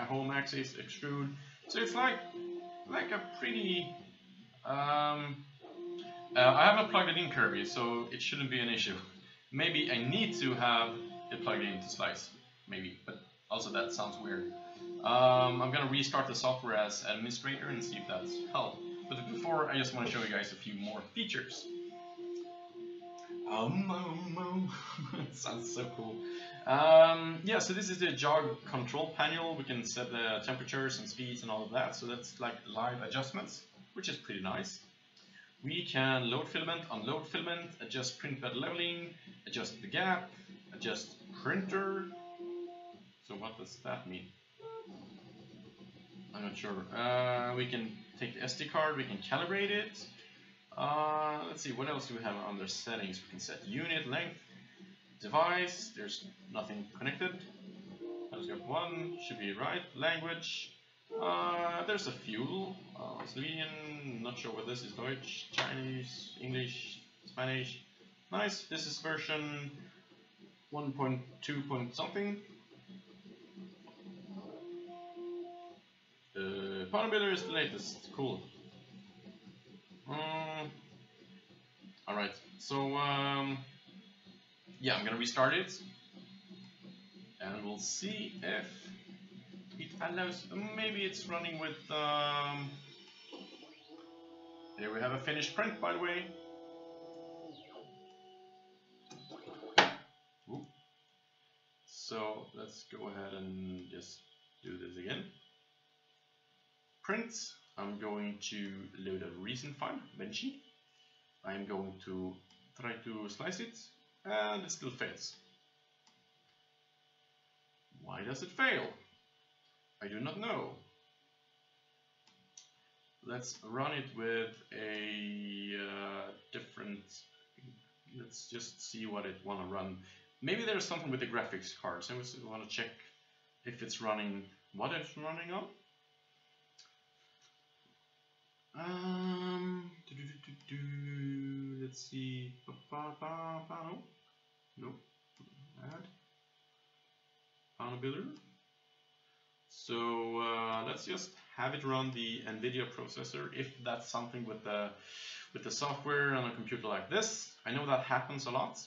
home axis, extrude. So it's like a pretty. I haven't plugged it in curvy, so it shouldn't be an issue. Maybe I need to have it plugged in to slice, maybe, but also that sounds weird. I'm gonna restart the software as administrator and see if that's helped. But before, I just want to show you guys a few more features. It sounds so cool. Yeah, so this is the jog control panel. We can set the temperatures and speeds and all of that. So that's like live adjustments, which is pretty nice. We can load filament, unload filament, adjust print bed leveling, adjust the gap, adjust printer. So what does that mean? I'm not sure. We can take the SD card, we can calibrate it. Let's see, what else do we have under settings? We can set unit, length, device, there's nothing connected. Telescope 1 should be right. Language, there's a fuel. Slovenian, not sure what this is. Deutsch, Chinese, English, Spanish. Nice, this is version 1.2 point something. Power is the latest. Cool. Alright, so yeah, I'm gonna restart it and we'll see if it allows. Maybe it's running with here we have a finished print, by the way. Ooh. So let's go ahead and just do this again. Print. I'm going to load a recent file, Benchy. I'm going to try to slice it, and it still fails. Why does it fail? I do not know. Let's run it with a different. Let's just see what it want to run. Maybe there's something with the graphics card, so we want to check if it's running, what it's running on. Let's see. Pano. Nope. Add. Pano builder. So let's just have it run the NVIDIA processor if that's something with the software on a computer like this. I know that happens a lot.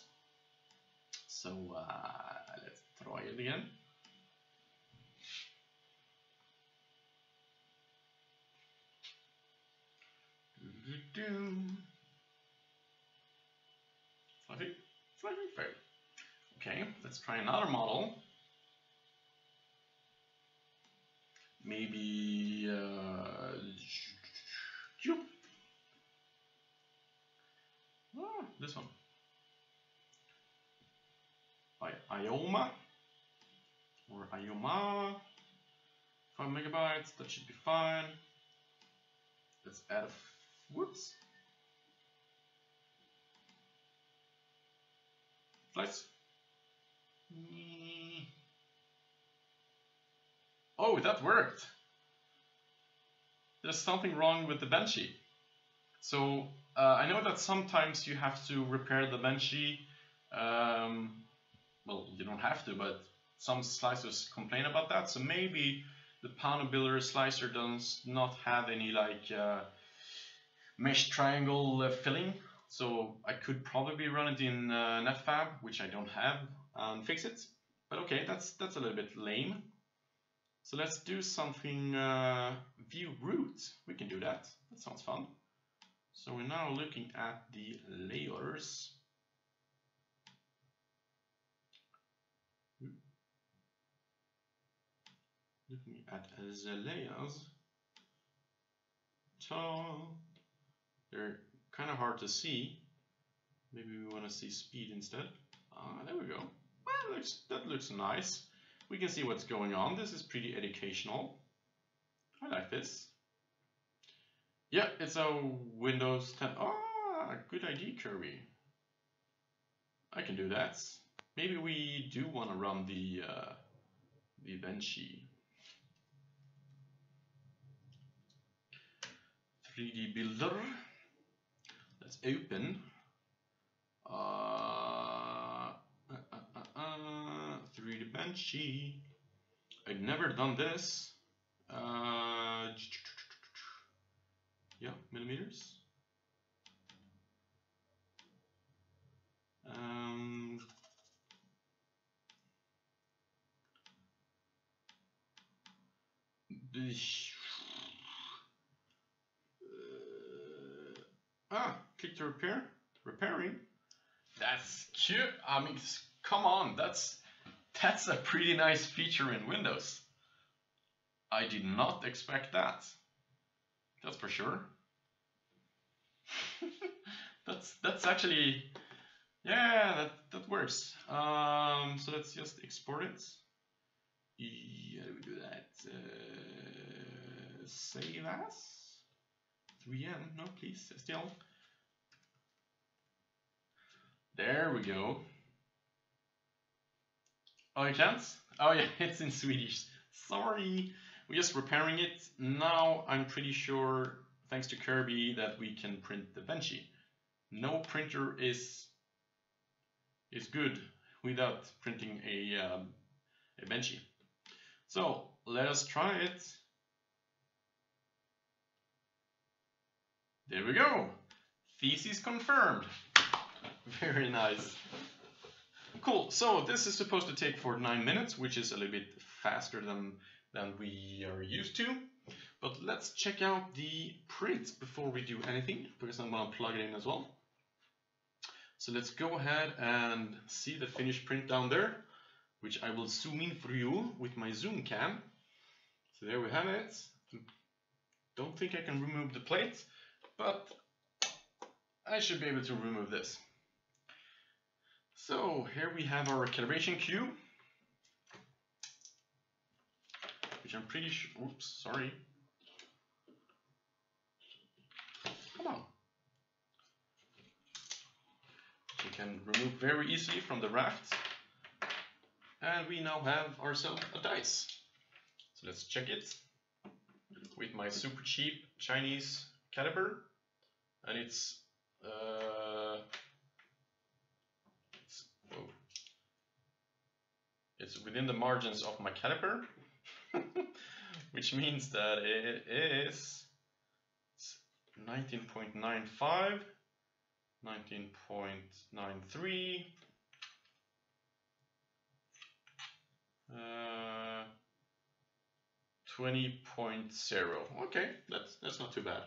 So let's try it again. Slightly failed. Okay, let's try another model. Maybe this one. Ioma or Ioma. 5 megabytes, that should be fine. Let's add a whoops. Slice. Oh, that worked. There's something wrong with the Benchy. So I know that sometimes you have to repair the Benchy. Well, you don't have to, but some slicers complain about that. So maybe the Pano builder slicer does not have any like mesh triangle filling. So I could probably run it in NetFab, which I don't have, and fix it. But okay, that's a little bit lame. So let's do something view root. We can do that. That sounds fun. So we're now looking at the layers. Looking at the layers. Tall. They're kind of hard to see. Maybe we want to see speed instead. There we go. Well, that looks nice. We can see what's going on. This is pretty educational. I like this. Yeah, it's a Windows 10. Ah, good idea, Kirby. I can do that. Maybe we do want to run the Benchy. 3D Builder. Let's open 3D Benchy. I've never done this. Yeah, millimeters. Click to repair. Repairing. That's cute. I mean, come on, that's a pretty nice feature in Windows. I did not expect that. That's for sure. that's actually, yeah, that works. So let's just export it. How do we do that? Save as 3M. No, please, still. There we go. Oh, you can't? Oh yeah, it's in Swedish. Sorry. We're just repairing it. Now I'm pretty sure, thanks to Kirby, that we can print the Benchy. No printer is good without printing a Benchy. So let us try it. There we go. Thesis confirmed. Very nice. Cool. So this is supposed to take for 9 minutes, which is a little bit faster than we are used to. But let's check out the print before we do anything, because I'm going to plug it in as well. So let's go ahead and see the finished print down there, which I will zoom in for you with my zoom cam. So there we have it. Don't think I can remove the plate, but I should be able to remove this. So here we have our calibration cube, which I'm pretty sure, oops, sorry. Come on. We can remove very easily from the raft. And we now have ourselves a dice. So let's check it with my super cheap Chinese caliper. And it's it's within the margins of my caliper, which means that it is 19.95, 19.93, 20.0. Okay, that's not too bad.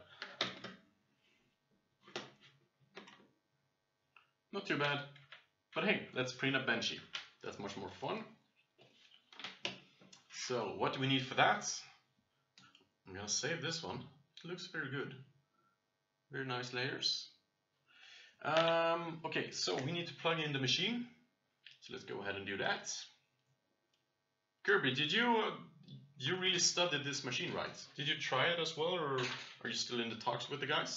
Not too bad. But hey, let's print a Benchy. That's much more fun. So what do we need for that? I'm gonna save this one. It looks very good. Very nice layers. Okay, so we need to plug in the machine. So let's go ahead and do that. Kirby, did you really studied this machine, right? Did you try it as well, or are you still in the talks with the guys?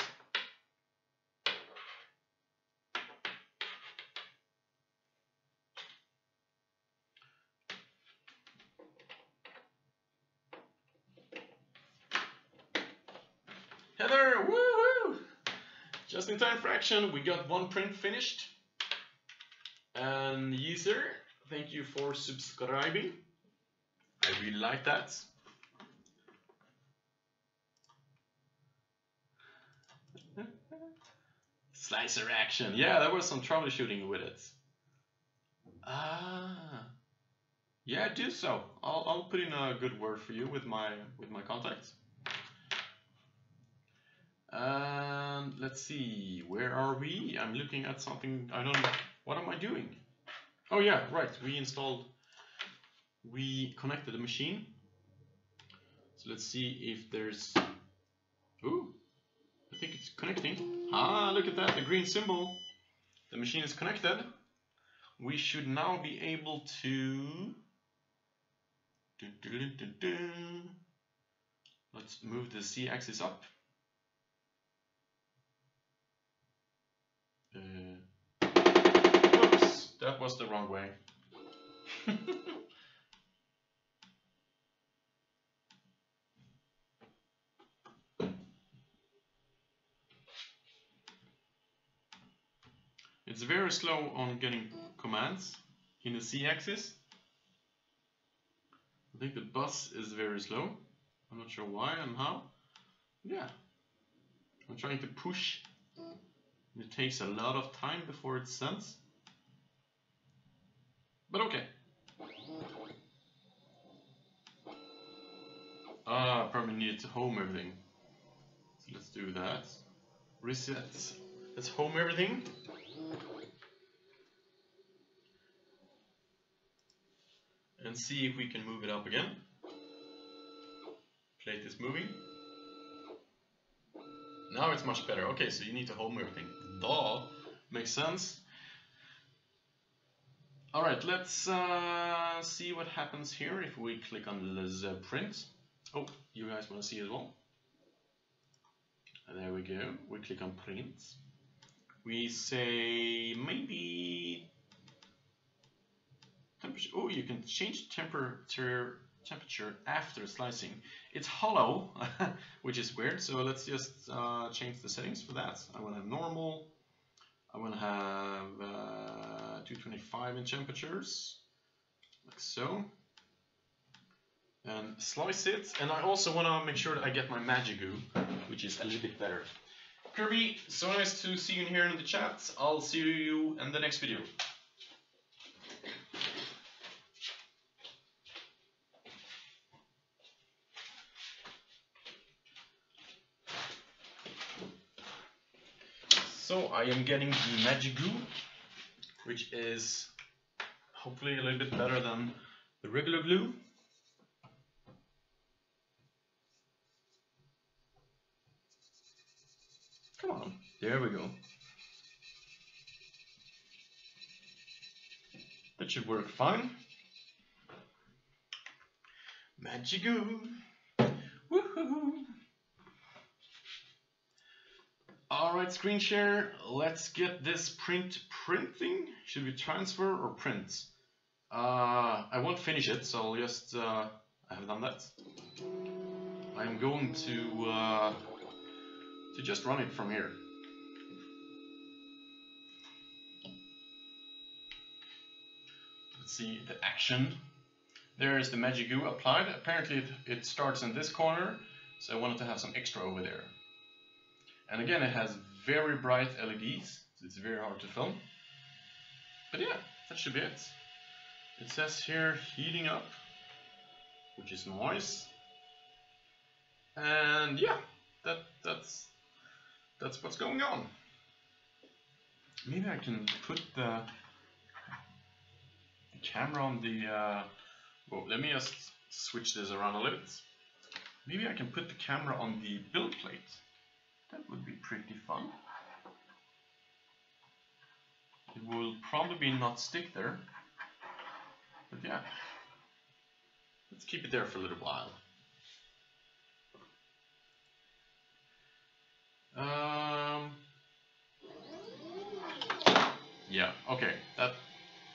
Heather, woohoo! Just in time for action, we got one print finished. And user, thank you for subscribing. I really like that. Slicer action. Yeah, there was some troubleshooting with it. Yeah, do so. I'll put in a good word for you with my contacts. And let's see, where are we? I'm looking at something. I don't know. What am I doing? Oh yeah, right. We connected the machine. So let's see if there's. Ooh, I think it's connecting. Ah, look at that, the green symbol. The machine is connected. We should now be able to. Let's move the Z-axis up. Oops, that was the wrong way. It's very slow on getting commands in the Z-axis. I think the bus is very slow. I'm not sure why and how. Yeah, I'm trying to push. It takes a lot of time before it sends. But okay. Probably needed to home everything. So let's do that. Reset. Let's home everything. And see if we can move it up again. Plate is moving. Now it's much better. Okay, so you need to home everything. Duh. Makes sense. Alright, let's see what happens here if we click on the print. Oh, you guys want to see as well? And there we go. We click on print. We say maybe temperature. Oh, you can change temperature after slicing. It's hollow, which is weird. So let's just change the settings for that. I want to have normal. I want to have 225 in temperatures, like so. And slice it. And I also want to make sure that I get my magic goo, which is a little bit better. Kirby, so nice to see you here in the chat. I'll see you in the next video. So I am getting the magic goo, which is hopefully a little bit better than the regular glue. Come on, there we go. That should work fine. Magic goo. Woohoo! Alright, screen share, let's get this printing. Should we transfer or print? I won't finish it, so I'll just, I have done that. I'm going to just run it from here. Let's see the action. There's the magic goo applied. Apparently it starts in this corner, so I wanted to have some extra over there. And again, it has very bright LEDs, so it's very hard to film. But yeah, that should be it. It says here heating up, which is nice. And yeah, that's what's going on. Maybe I can put the camera on the well, let me just switch this around a little bit. Maybe I can put the camera on the build plate. That would be pretty fun. It will probably not stick there, but yeah, let's keep it there for a little while. Yeah, okay, that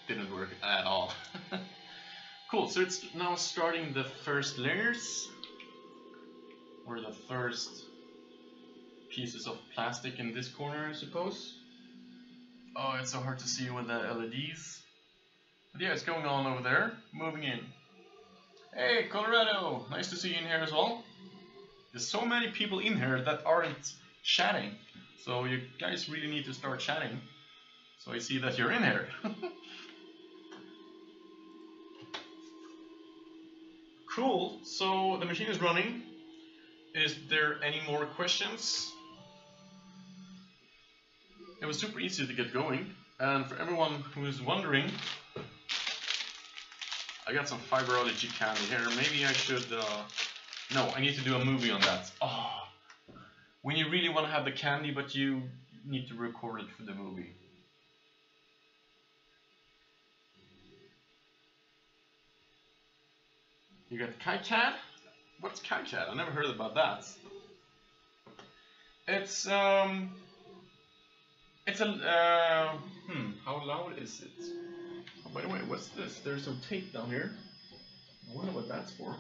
didn't work at all. Cool, so it's now starting the first layers, or the first pieces of plastic in this corner, I suppose. Oh, it's so hard to see with the LEDs. But yeah, it's going on over there, moving in. Hey, Colorado! Nice to see you in here as well. There's so many people in here that aren't chatting, so you guys really need to start chatting. So I see that you're in here. Cool, so the machine is running. Is there any more questions? It was super easy to get going, and for everyone who is wondering, I got some fiberology candy here. Maybe I should, no, I need to do a movie on that. Oh, when you really want to have the candy, but you need to record it for the movie. You got KiCad? What's KiCad? I never heard about that. It's a, how loud is it? Oh, by the way, what's this? There's some tape down here. I wonder what that's for.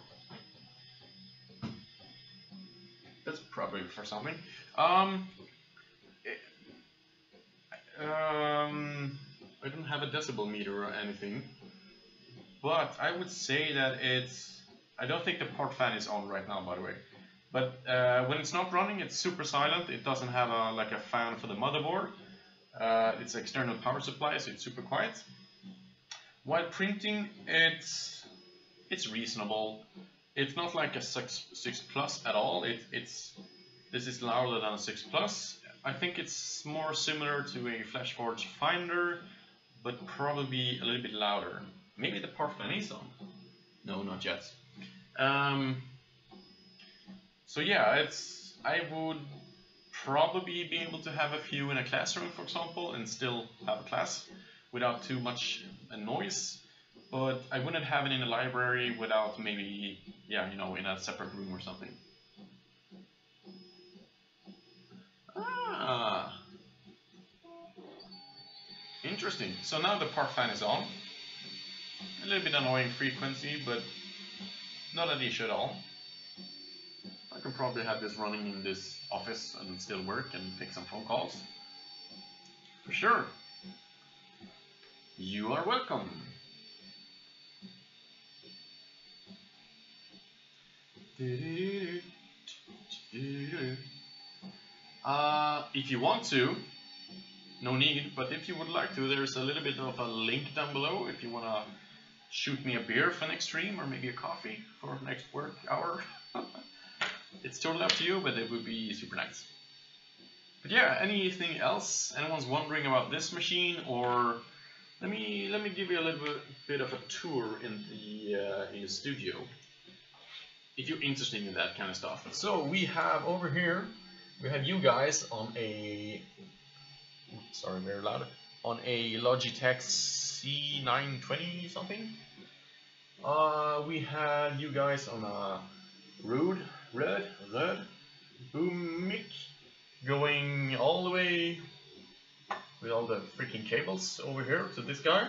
That's probably for something. I don't have a decibel meter or anything, but I would say that it's, I don't think the part fan is on right now, by the way. But when it's not running, it's super silent. It doesn't have a, like a fan for the motherboard. It's an external power supply, so it's super quiet. While printing, it's reasonable. It's not like a 6 Plus at all. This is louder than a 6 Plus. I think it's more similar to a FlashForge Finder, but probably a little bit louder. Maybe the part fan is on. No, not yet. So yeah, I would probably be able to have a few in a classroom, for example, and still have a class without too much noise. But I wouldn't have it in a library without maybe, yeah, you know, in a separate room or something. Ah, interesting. So now the part fan is on. A little bit annoying frequency, but not an issue at all. I can probably have this running in this office and still work and take some phone calls. For sure. You are welcome. If you want to, no need, but if you would like to, there's a little bit of a link down below if you want to shoot me a beer for next stream, or maybe a coffee for next work hour. It's totally up to you, but it would be super nice. But yeah, anything else? Anyone's wondering about this machine, or let me give you a little bit of a tour in the studio, if you're interested in that kind of stuff. So we have over here, we have you guys on a, sorry, very loud, on a Logitech C920 something. We have you guys on a Rode boom mic, going all the way with all the freaking cables over here to this guy,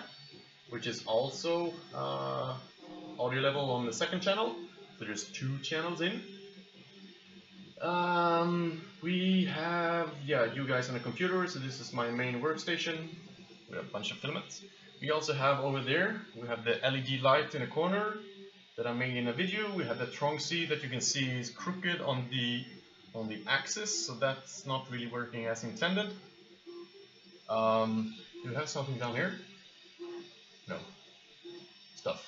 which is also audio level on the second channel. So there's 2 channels in. We have, yeah, you guys on a computer, so this is my main workstation. We have a bunch of filaments. We also have over there, we have the LED light in the corner. that I made in a video. We have the trunk seat that you can see is crooked on the axis, so that's not really working as intended. Do you have something down here? No. Stuff.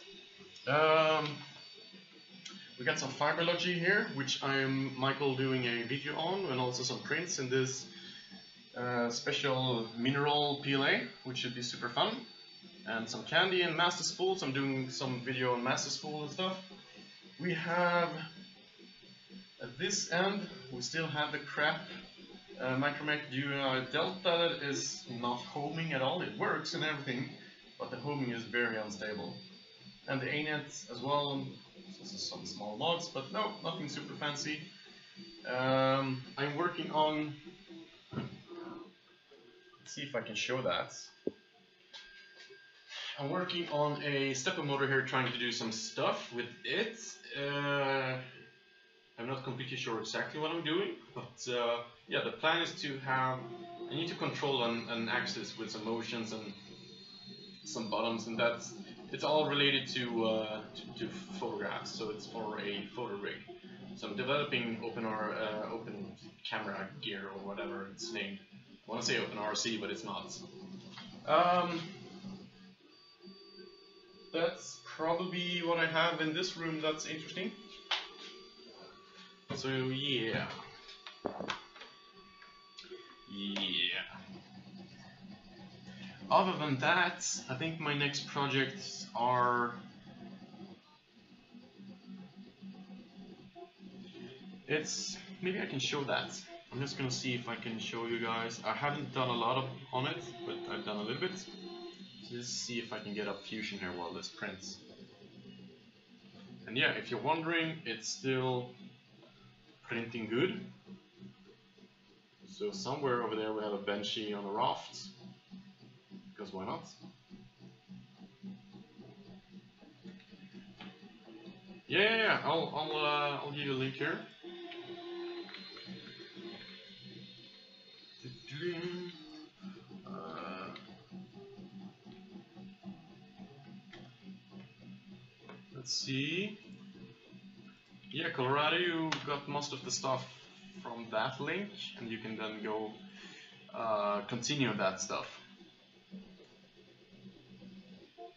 We got some fiberology here, which I'm Michael doing a video on, and also some prints in this special mineral PLA, which should be super fun. And some candy and master spools. I'm doing some video on master spool and stuff. We have at this end, we still have the crap Micromech Delta that is not homing at all. It works and everything, but the homing is very unstable. And the A-net as well. This is some small mods, but no, nothing super fancy. I'm working on. Let's see if I can show that. I'm working on a stepper motor here, trying to do some stuff with it. I'm not completely sure exactly what I'm doing, but yeah, the plan is to have. I need to control an axis with some motions and some buttons, and that's. It's all related to photographs, so it's for a photo rig. So I'm developing open camera gear or whatever it's named. I want to say OpenRC, but it's not. That's probably what I have in this room that's interesting. So yeah. Other than that, I think my next projects are... maybe I can show that. I'm just gonna see if I can show you guys. I haven't done a lot on it, but I've done a little bit. So let's see if I can get up Fusion here while this prints. And yeah, if you're wondering, it's still printing good. So somewhere over there we have a benchy on a raft. Because why not? Yeah. I'll give you a link here. Let's see. Yeah, Colorado, you got most of the stuff from that link, and you can then go continue that stuff.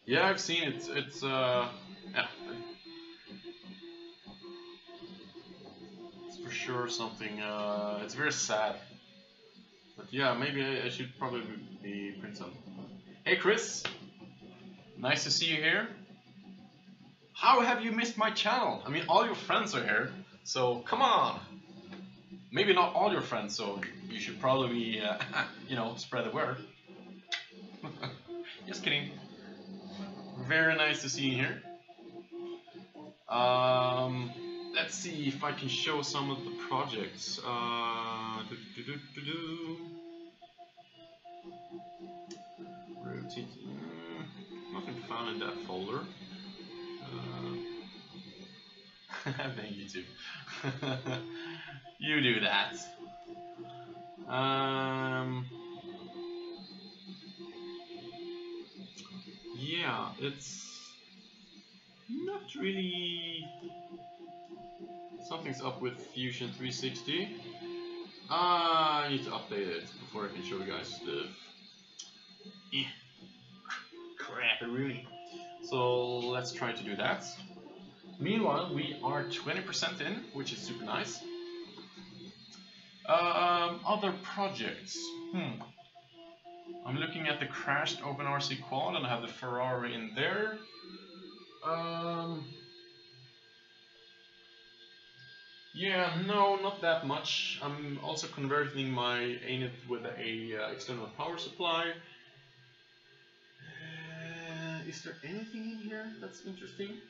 Yeah, I've seen it. It's yeah, it's for sure something. It's very sad, but yeah, maybe I should probably print some. Hey, Chris, nice to see you here. How have you missed my channel? I mean, all your friends are here, so come on. Maybe not all your friends, so you should probably, you know, spread the word. Just kidding. Very nice to see you here. Let's see if I can show some of the projects. Rotate. Nothing found in that folder. Thank you too. You do that. Yeah, it's not really. Something's up with Fusion 360. I need to update it before I can show you guys stuff. Yeah. Crap-a-rooney. So let's try to do that. Meanwhile, we are 20% in, which is super nice. Other projects. I'm looking at the crashed OpenRC quad, and I have the Ferrari in there. Yeah, no, not that much. I'm also converting my A-net with a external power supply. Is there anything in here that's interesting?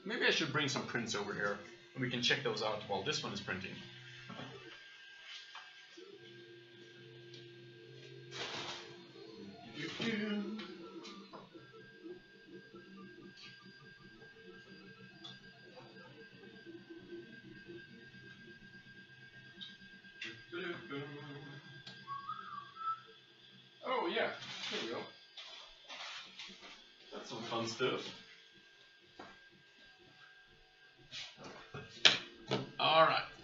Maybe I should bring some prints over here, and we can check those out while this one is printing. Oh yeah, there we go. That's some fun stuff.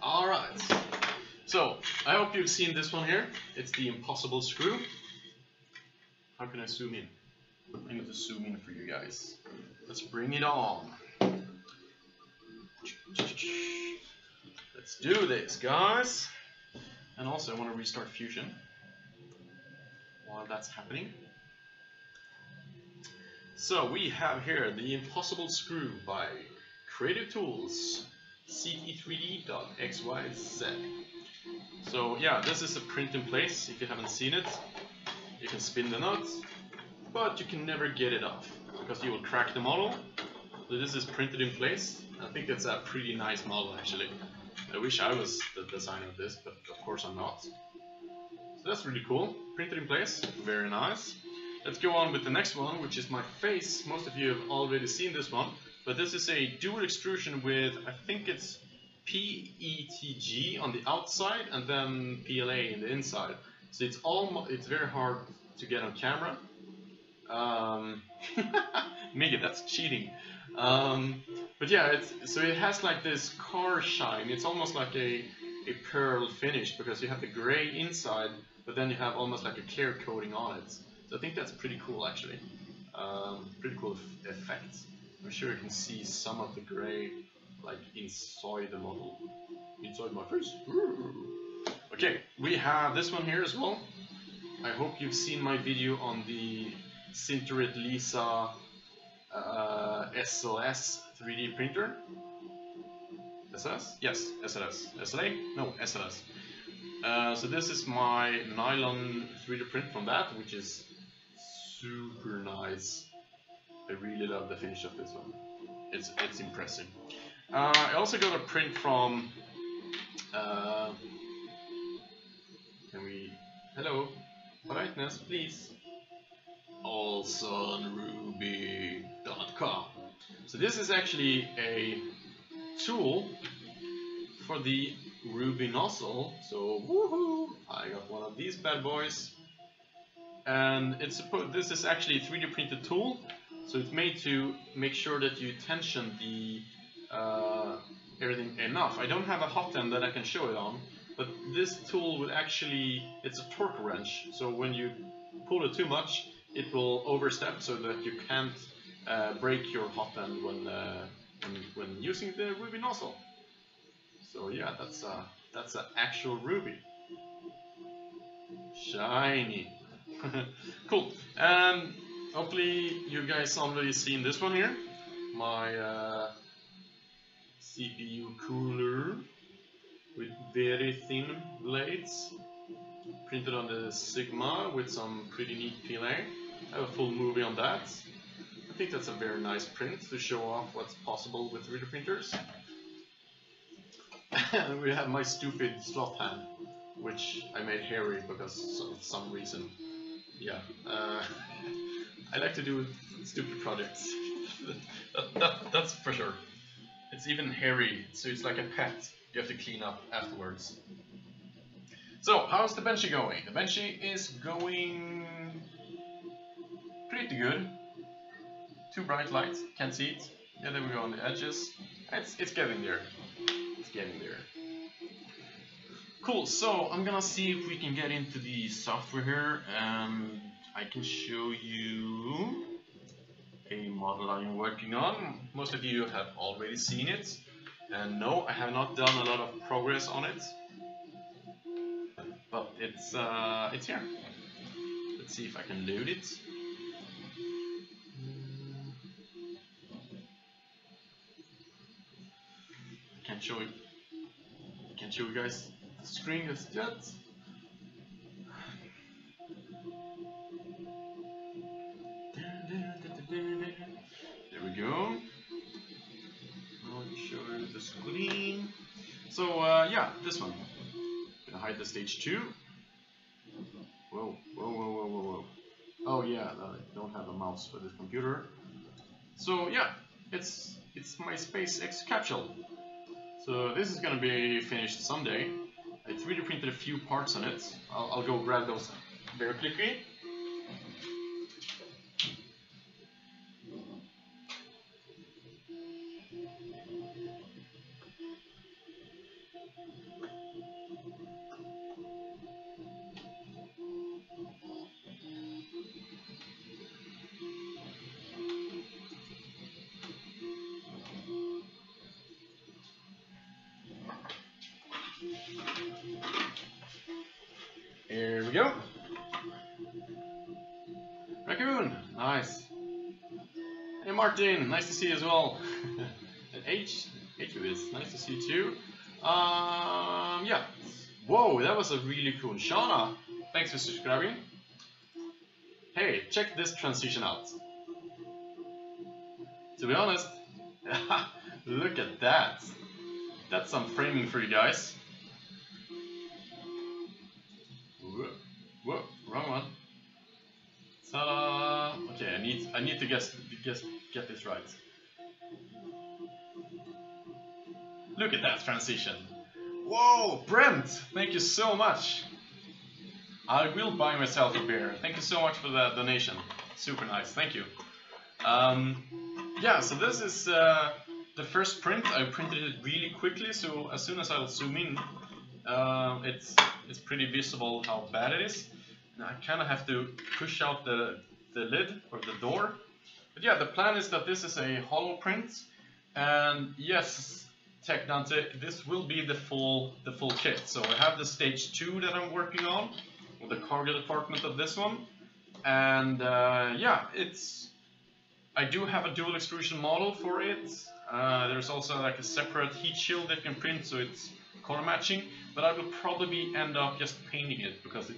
Alright. So, I hope you've seen this one here. It's the impossible screw. How can I zoom in? I need to zoom in for you guys. Let's bring it on. Let's do this, guys. And also, I want to restart Fusion while that's happening. So, we have here the impossible screw by Creative Tools, CT3D.xyz. So yeah, this is a print in place. If you haven't seen it, you can spin the nut, but you can never get it off because you will crack the model. So this is printed in place. I think it's a pretty nice model actually. I wish I was the designer of this, but of course I'm not. So that's really cool. Printed in place, very nice. Let's go on with the next one, which is my face. Most of you have already seen this one, but this is a dual extrusion with, I think it's PETG on the outside and then PLA in the inside. So it's very hard to get on camera. Mega, that's cheating. But yeah, so it has like this car shine. It's almost like a pearl finish because you have the gray inside, but then you have almost like a clear coating on it. So I think that's pretty cool actually. Pretty cool effect. I'm sure you can see some of the gray like inside the model. Inside my face. Okay, we have this one here as well. I hope you've seen my video on the Sinterit Lisa SLS 3D printer. SLS? Yes, SLS. SLA? No, SLS. So this is my nylon 3D print from that, which is super nice. I really love the finish of this one. It's impressive. I also got a print from hello, politeness please, allsunruby.com. So this is actually a tool for the Ruby nozzle. So woohoo! I got one of these bad boys, and this is actually a 3D printed tool. So it's made to make sure that you tension the everything enough. I don't have a hot end that I can show it on, but this tool will actually, it's a torque wrench. So when you pull it too much, it will overstep so that you can't break your hot end when using the Ruby nozzle. So yeah, that's an actual Ruby. Shiny. Cool. Hopefully you guys already seen this one here. My CPU cooler with very thin blades, printed on the Sigma with some pretty neat PLA. I have a full movie on that. I think that's a very nice print to show off what's possible with 3D printers. And we have my stupid sloth hand, which I made hairy because of some reason. Yeah, I like to do stupid projects. That's for sure. It's even hairy, so it's like a pet. You have to clean up afterwards. So, how's the Benchy going? The Benchy is going pretty good. Too bright light, can't see it. Yeah, there we go on the edges. It's getting there. It's getting there. Cool, so I'm gonna see if we can get into the software here, and I can show you a model I'm working on. Most of you have already seen it, and no, I have not done a lot of progress on it, but it's here. Let's see if I can load it. Can't show you guys the screen just yet. There we go. I'll show you the screen. So yeah, this one. Gonna hide the stage 2. Whoa. Oh yeah, I don't have a mouse for this computer. So yeah, it's my SpaceX capsule. So this is gonna be finished someday. I 3D printed a few parts on it. I'll go grab those very quickly. Here we go. Raccoon, nice. Hey Martin, nice to see you as well. And H is nice to see you too. Yeah. Whoa, that was a really cool. Shauna, thanks for subscribing. Hey, check this transition out. To be honest, look at that. That's some framing for you guys. Whoa, wrong one. Ta-da! Okay, I need to get this right. Look at that transition. Whoa, Brent, thank you so much. I will buy myself a beer. Thank you so much for that donation. Super nice, thank you. Yeah, so this is the first print. I printed it really quickly, so as soon as I'll zoom in, it's pretty visible how bad it is. Now I kind of have to push out the lid or the door. But yeah, the plan is that this is a hollow print, and yes, Tech Dante, this will be the full kit. So I have the stage 2 that I'm working on, with the cargo department of this one, and yeah, I do have a dual extrusion model for it. There's also like a separate heat shield that can print, so it's color matching. But I will probably end up just painting it because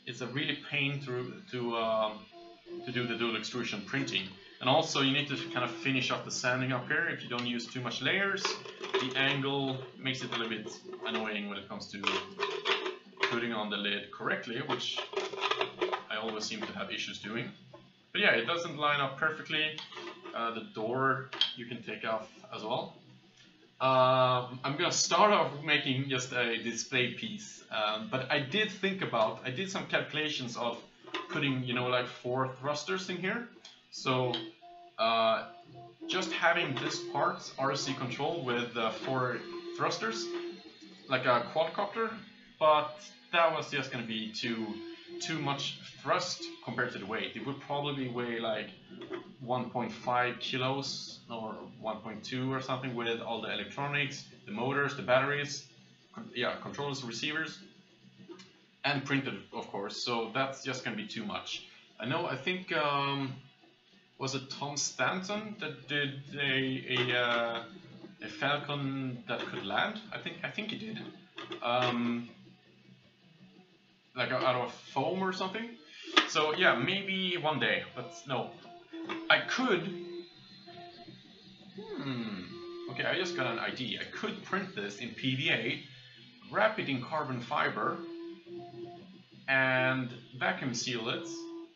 it's a really pain to do the dual extrusion printing. And also you need to kind of finish off the sanding up here. If you don't use too much layers, the angle makes it a little bit annoying when it comes to putting on the lid correctly, which I always seem to have issues doing. But yeah, it doesn't line up perfectly. The door you can take off as well. I'm gonna start off with making just a display piece, but I did some calculations of putting, you know, like 4 thrusters in here. So just having this part RC controlled with 4 thrusters, like a quadcopter, but that was just gonna be too much thrust compared to the weight. It would probably weigh like 1.5 kilos or 1.2 or something with all the electronics, the motors, the batteries, yeah, controllers, receivers, and printed, of course. So that's just gonna be too much. I think was it Tom Stanton that did a Falcon that could land? I think he did. Like out of foam or something. So yeah, maybe one day, but no. I could. Okay, I just got an idea. I could print this in PVA, wrap it in carbon fiber, and vacuum seal it,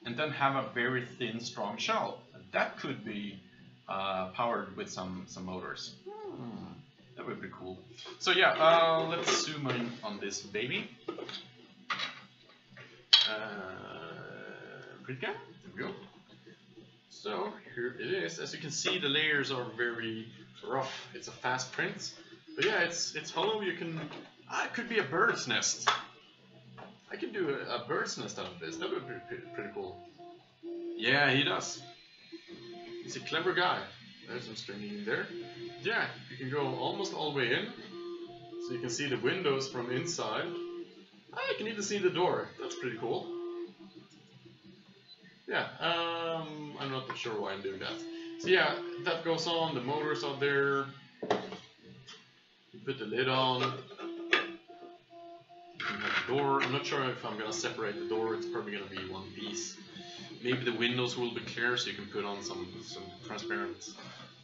and then have a very thin, strong shell. That could be powered with some motors. That would be cool. So yeah, let's zoom in on this baby. Print cam, there we go. So here it is. As you can see, the layers are very rough. It's a fast print, but yeah, it's hollow. You can, it could be a bird's nest. I could do a bird's nest out of this. That would be pretty cool. Yeah, he does. He's a clever guy. There's some stringing in there. Yeah, you can go almost all the way in, so you can see the windows from inside. You can even see the door. That's pretty cool. Yeah, I'm not sure why I'm doing that. So yeah, that goes on. The motor's out there. You put the lid on. You have the door. I'm not sure if I'm gonna separate the door. It's probably gonna be one piece. Maybe the windows will be clear, so you can put on some transparent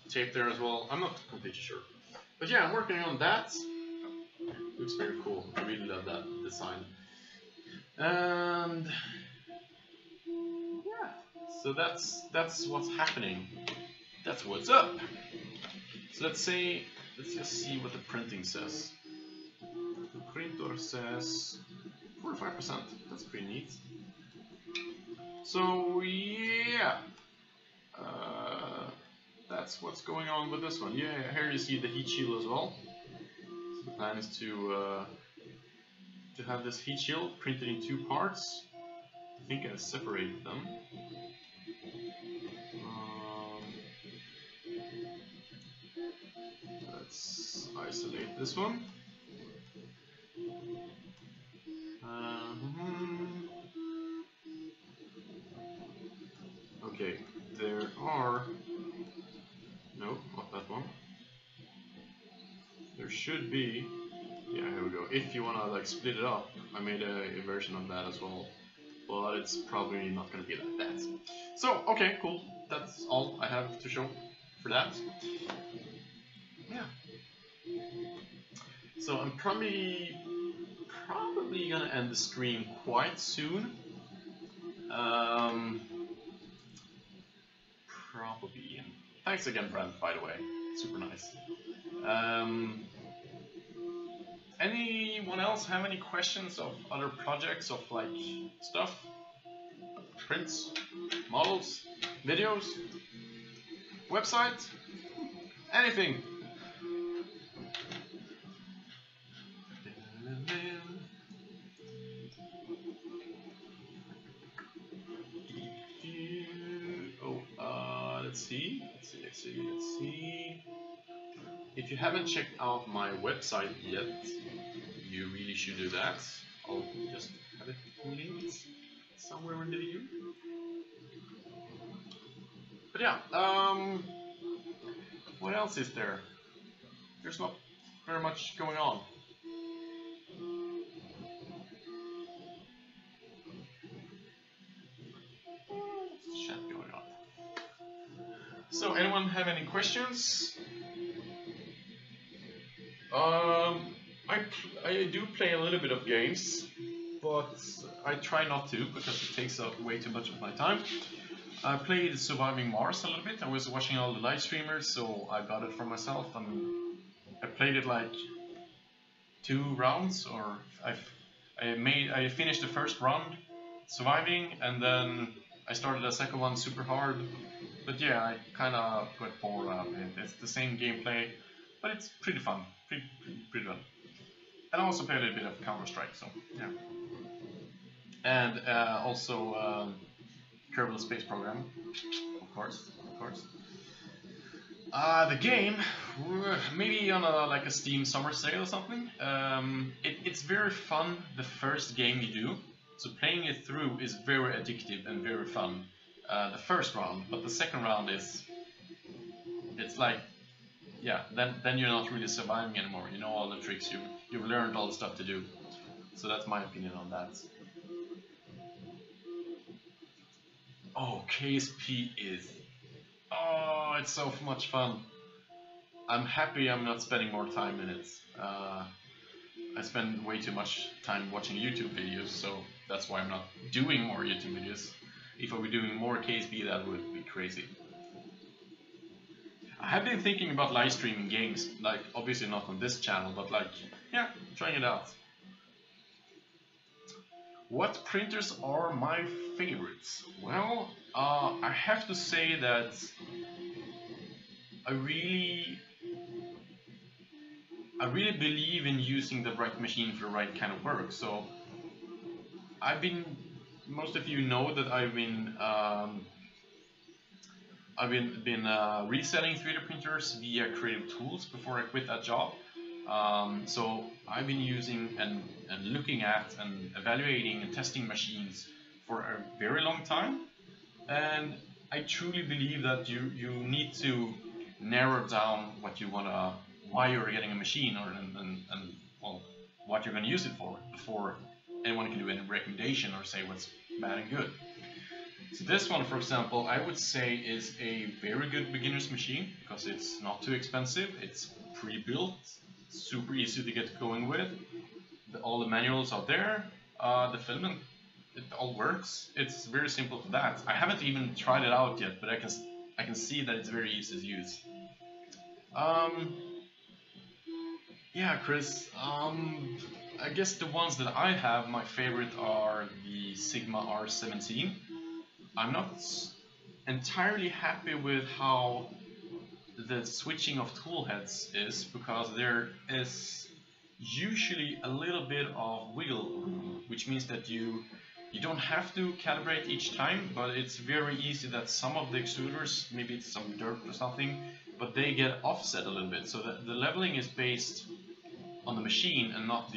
tape there as well. I'm not completely sure. But yeah, I'm working on that. Looks very cool. I really love that design. And yeah, so that's what's happening. That's what's up. So let's just see what the printing says. The printer says 45%. That's pretty neat. So yeah, that's what's going on with this one. Yeah, here you see the heat shield as well. So the plan is to have this heat shield printed in 2 parts. I think I separated them. Let's isolate this one. Okay, there are... No, not that one. There should be... Yeah, here we go. If you wanna like split it up, I made a version of that as well. But it's probably not gonna be like that. So, okay, cool. That's all I have to show for that. Yeah. So I'm probably gonna end the stream quite soon. Probably. Thanks again, Brent, by the way. Super nice. Anyone else have any questions of other projects of like stuff? Prints, models, videos, website, anything? Let's see. If you haven't checked out my website yet, you really should do that. I'll just have it linked somewhere in the video. But yeah, what else is there? There's not very much going on. Chat going on. So, anyone have any questions? I do play a little bit of games, but I try not to because it takes up way too much of my time. I played Surviving Mars a little bit. I was watching all the live streamers, so I got it for myself, and I played it like 2 rounds, or I finished the first round surviving, and then I started a second one super hard. But yeah, I kind of got bored out of it. It's the same gameplay, but it's pretty fun. Pretty fun. And I also played a bit of Counter-Strike, so yeah. And also Kerbal Space Program, of course. The game, maybe on like a Steam summer sale or something. It's very fun the first game you do, so playing it through is very addictive and very fun. The first round, but the second round it's like, yeah, then you're not really surviving anymore. You know all the tricks, you've learned all the stuff to do. So that's my opinion on that. Oh, KSP is... Oh, it's so much fun. I'm happy I'm not spending more time in it. I spend way too much time watching YouTube videos, so that's why I'm not doing more YouTube videos. If I were doing more KSP, that would be crazy. I have been thinking about live streaming games, like obviously not on this channel, but like, yeah, trying it out. What printers are my favorites? Well, I have to say that I really believe in using the right machine for the right kind of work. So most of you know that I've been reselling 3D printers via Creative Tools before I quit that job. So I've been using and looking at and evaluating and testing machines for a very long time, and I truly believe that you need to narrow down what you wanna, why you're getting a machine, or and well, what you're gonna use it for before anyone can do any recommendation or say what's bad and good. So this one, for example, I would say is a very good beginner's machine because it's not too expensive, it's pre-built, super easy to get going with, all the manuals are there, the filament, it all works. It's very simple for that. I haven't even tried it out yet, but I can see that it's very easy to use. Yeah, Chris, I guess the ones that I have, my favorite are the Sigma R17. I'm not entirely happy with how the switching of tool heads is, because there is usually a little bit of wiggle room, which means that you don't have to calibrate each time, but it's very easy that some of the extruders, maybe it's some dirt or something, but they get offset a little bit, so that the leveling is based on the machine and not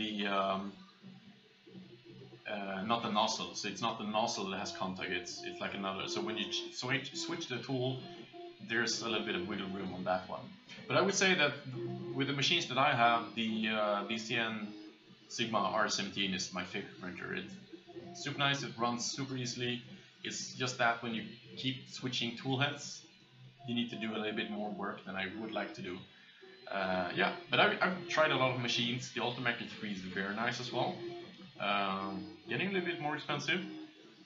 not the nozzle. So it's not the nozzle that has contact. It's like another. So when you switch the tool, there's a little bit of wiggle room on that one. But I would say that with the machines that I have, the DCN Sigma R17 is my favorite printer. It's super nice. It runs super easily. It's just that when you keep switching tool heads, you need to do a little bit more work than I would like to do. Yeah, but I've tried a lot of machines. The Ultimaker 3 is very nice as well. Getting a little bit more expensive.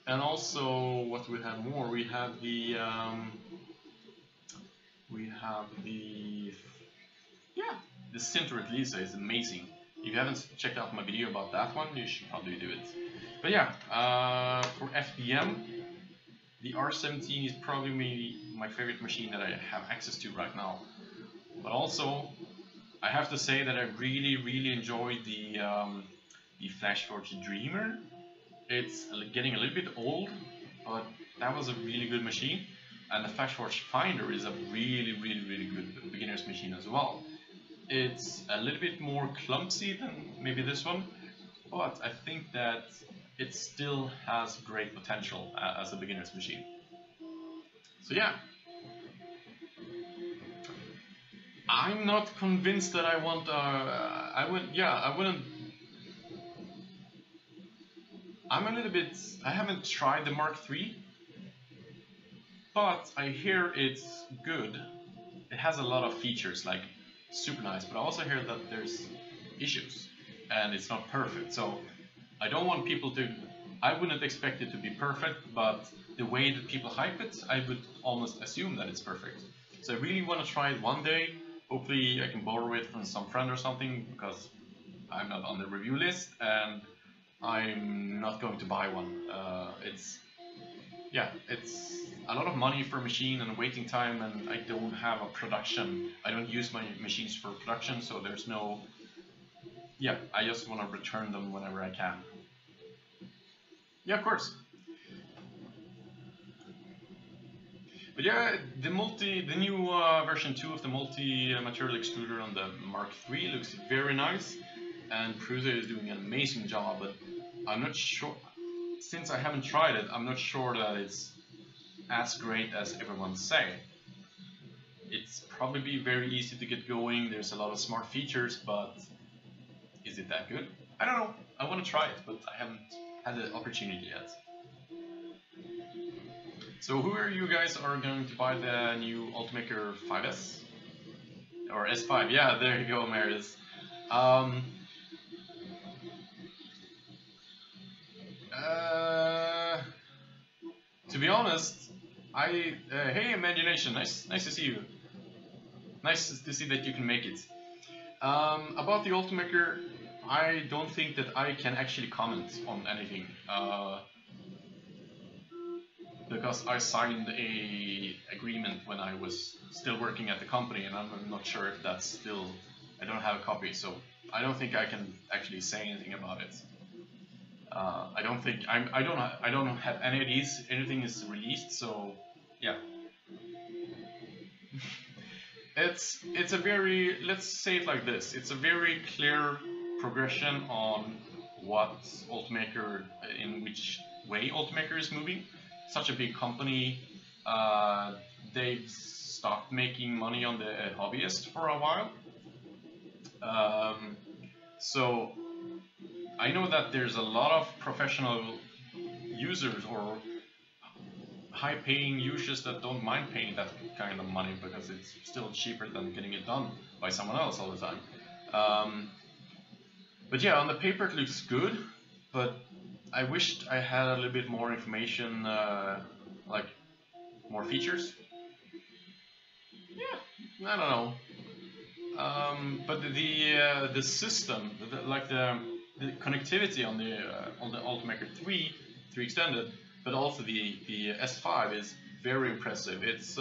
And also, what we have more? We have the the Sintered Lisa is amazing. If you haven't checked out my video about that one, you should probably do it. But yeah, for FDM, the R17 is probably maybe my favorite machine that I have access to right now. But also, I have to say that I really enjoyed the Flashforge Dreamer. It's getting a little bit old, but that was a really good machine. And the Flashforge Finder is a really good beginner's machine as well. It's a little bit more clumsy than maybe this one, but I think that it still has great potential as a beginner's machine. So yeah, I'm not convinced that I want. I'm a little bit. I haven't tried the Mark III, but I hear it's good. It has a lot of features, like super nice, but I also hear that there's issues and it's not perfect. So I don't want people to. I wouldn't expect it to be perfect, but the way that people hype it, I would almost assume that it's perfect. So I really want to try it one day. Hopefully I can borrow it from some friend or something, because I'm not on the review list and I'm not going to buy one. It's a lot of money for a machine and a waiting time, and I don't have a production. I don't use my machines for production, so there's no. Yeah, I just want to return them whenever I can. Yeah, of course. But yeah, the new version 2 of the multi-material extruder on the Mark III looks very nice, and Prusa is doing an amazing job. But I'm not sure, since I haven't tried it, I'm not sure that it's as great as everyone's saying. It's probably very easy to get going. There's a lot of smart features, but is it that good? I don't know. I want to try it, but I haven't had the opportunity yet. So who are you guys are going to buy the new Ultimaker 5S? Or S5? Yeah, there you go, Marius. To be honest, hey Imagination, nice to see you. Nice to see that you can make it. About the Ultimaker, I don't think that I can actually comment on anything. Because I signed a agreement when I was still working at the company, and I'm not sure if that's still. I don't have a copy, so I don't think I can actually say anything about it. I don't think I don't have any of these. Anything is released, so yeah. It's a very, let's say it like this. It's a very clear progression on what Ultimaker, in which way Ultimaker is moving. Such a big company, they've stopped making money on the hobbyist for a while. So I know that there's a lot of professional users or high-paying users that don't mind paying that kind of money because it's still cheaper than getting it done by someone else all the time. But yeah, on the paper it looks good, but I wished I had a little bit more information, like more features. Yeah, I don't know. But the system, like the connectivity on the Ultimaker 3 extended, but also the S5 is very impressive. It's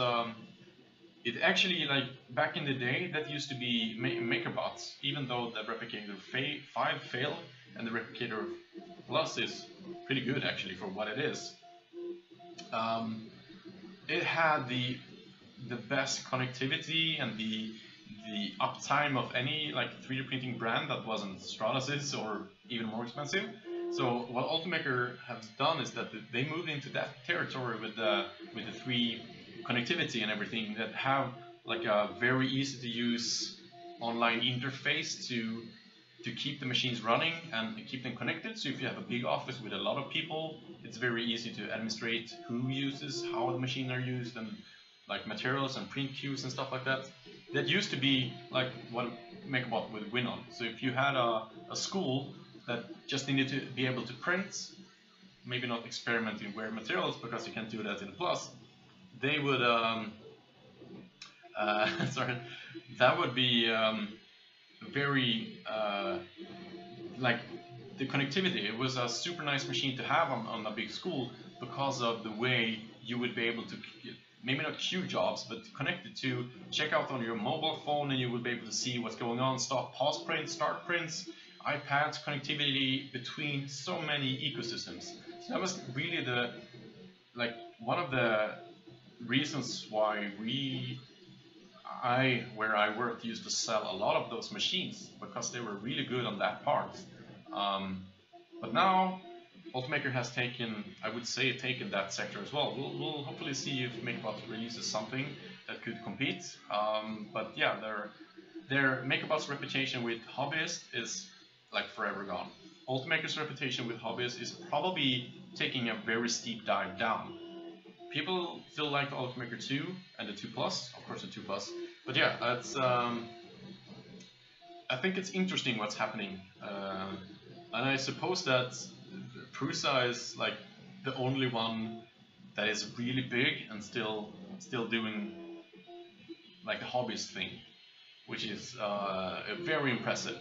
it actually, like back in the day, that used to be MakerBots, even though the Replicator 5 failed and the Replicator Plus is pretty good actually for what it is. It had the best connectivity and the uptime of any like 3D printing brand that wasn't Stratasys or even more expensive. So what Ultimaker has done is that they moved into that territory with the 3 connectivity and everything, that have like a very easy to use online interface to keep the machines running and keep them connected. So if you have a big office with a lot of people, it's very easy to administrate who uses, how the machines are used, and like materials and print queues and stuff like that. That used to be like what MakerBot would win on. So if you had a school that just needed to be able to print, maybe not experimenting with materials because you can't do that in a Plus, they would sorry, that would be very like the connectivity. It was a super nice machine to have on a big school because of the way you would be able to maybe not queue jobs, but connect it to check out on your mobile phone, and you would be able to see what's going on, stop, pause prints, start prints, iPads, connectivity between so many ecosystems. So that was really one of the reasons why where I worked, used to sell a lot of those machines, because they were really good on that part. But now Ultimaker has taken that sector as well. We'll hopefully see if MakerBot releases something that could compete. But yeah, their MakerBot's reputation with hobbyists is like forever gone. Ultimaker's reputation with hobbyists is probably taking a very steep dive down. People still like the Ultimaker 2 and the 2 Plus, of course the 2 Plus. But yeah, that's I think it's interesting what's happening, and I suppose that Prusa is like the only one that is really big and still doing like the hobbyist thing, which is very impressive.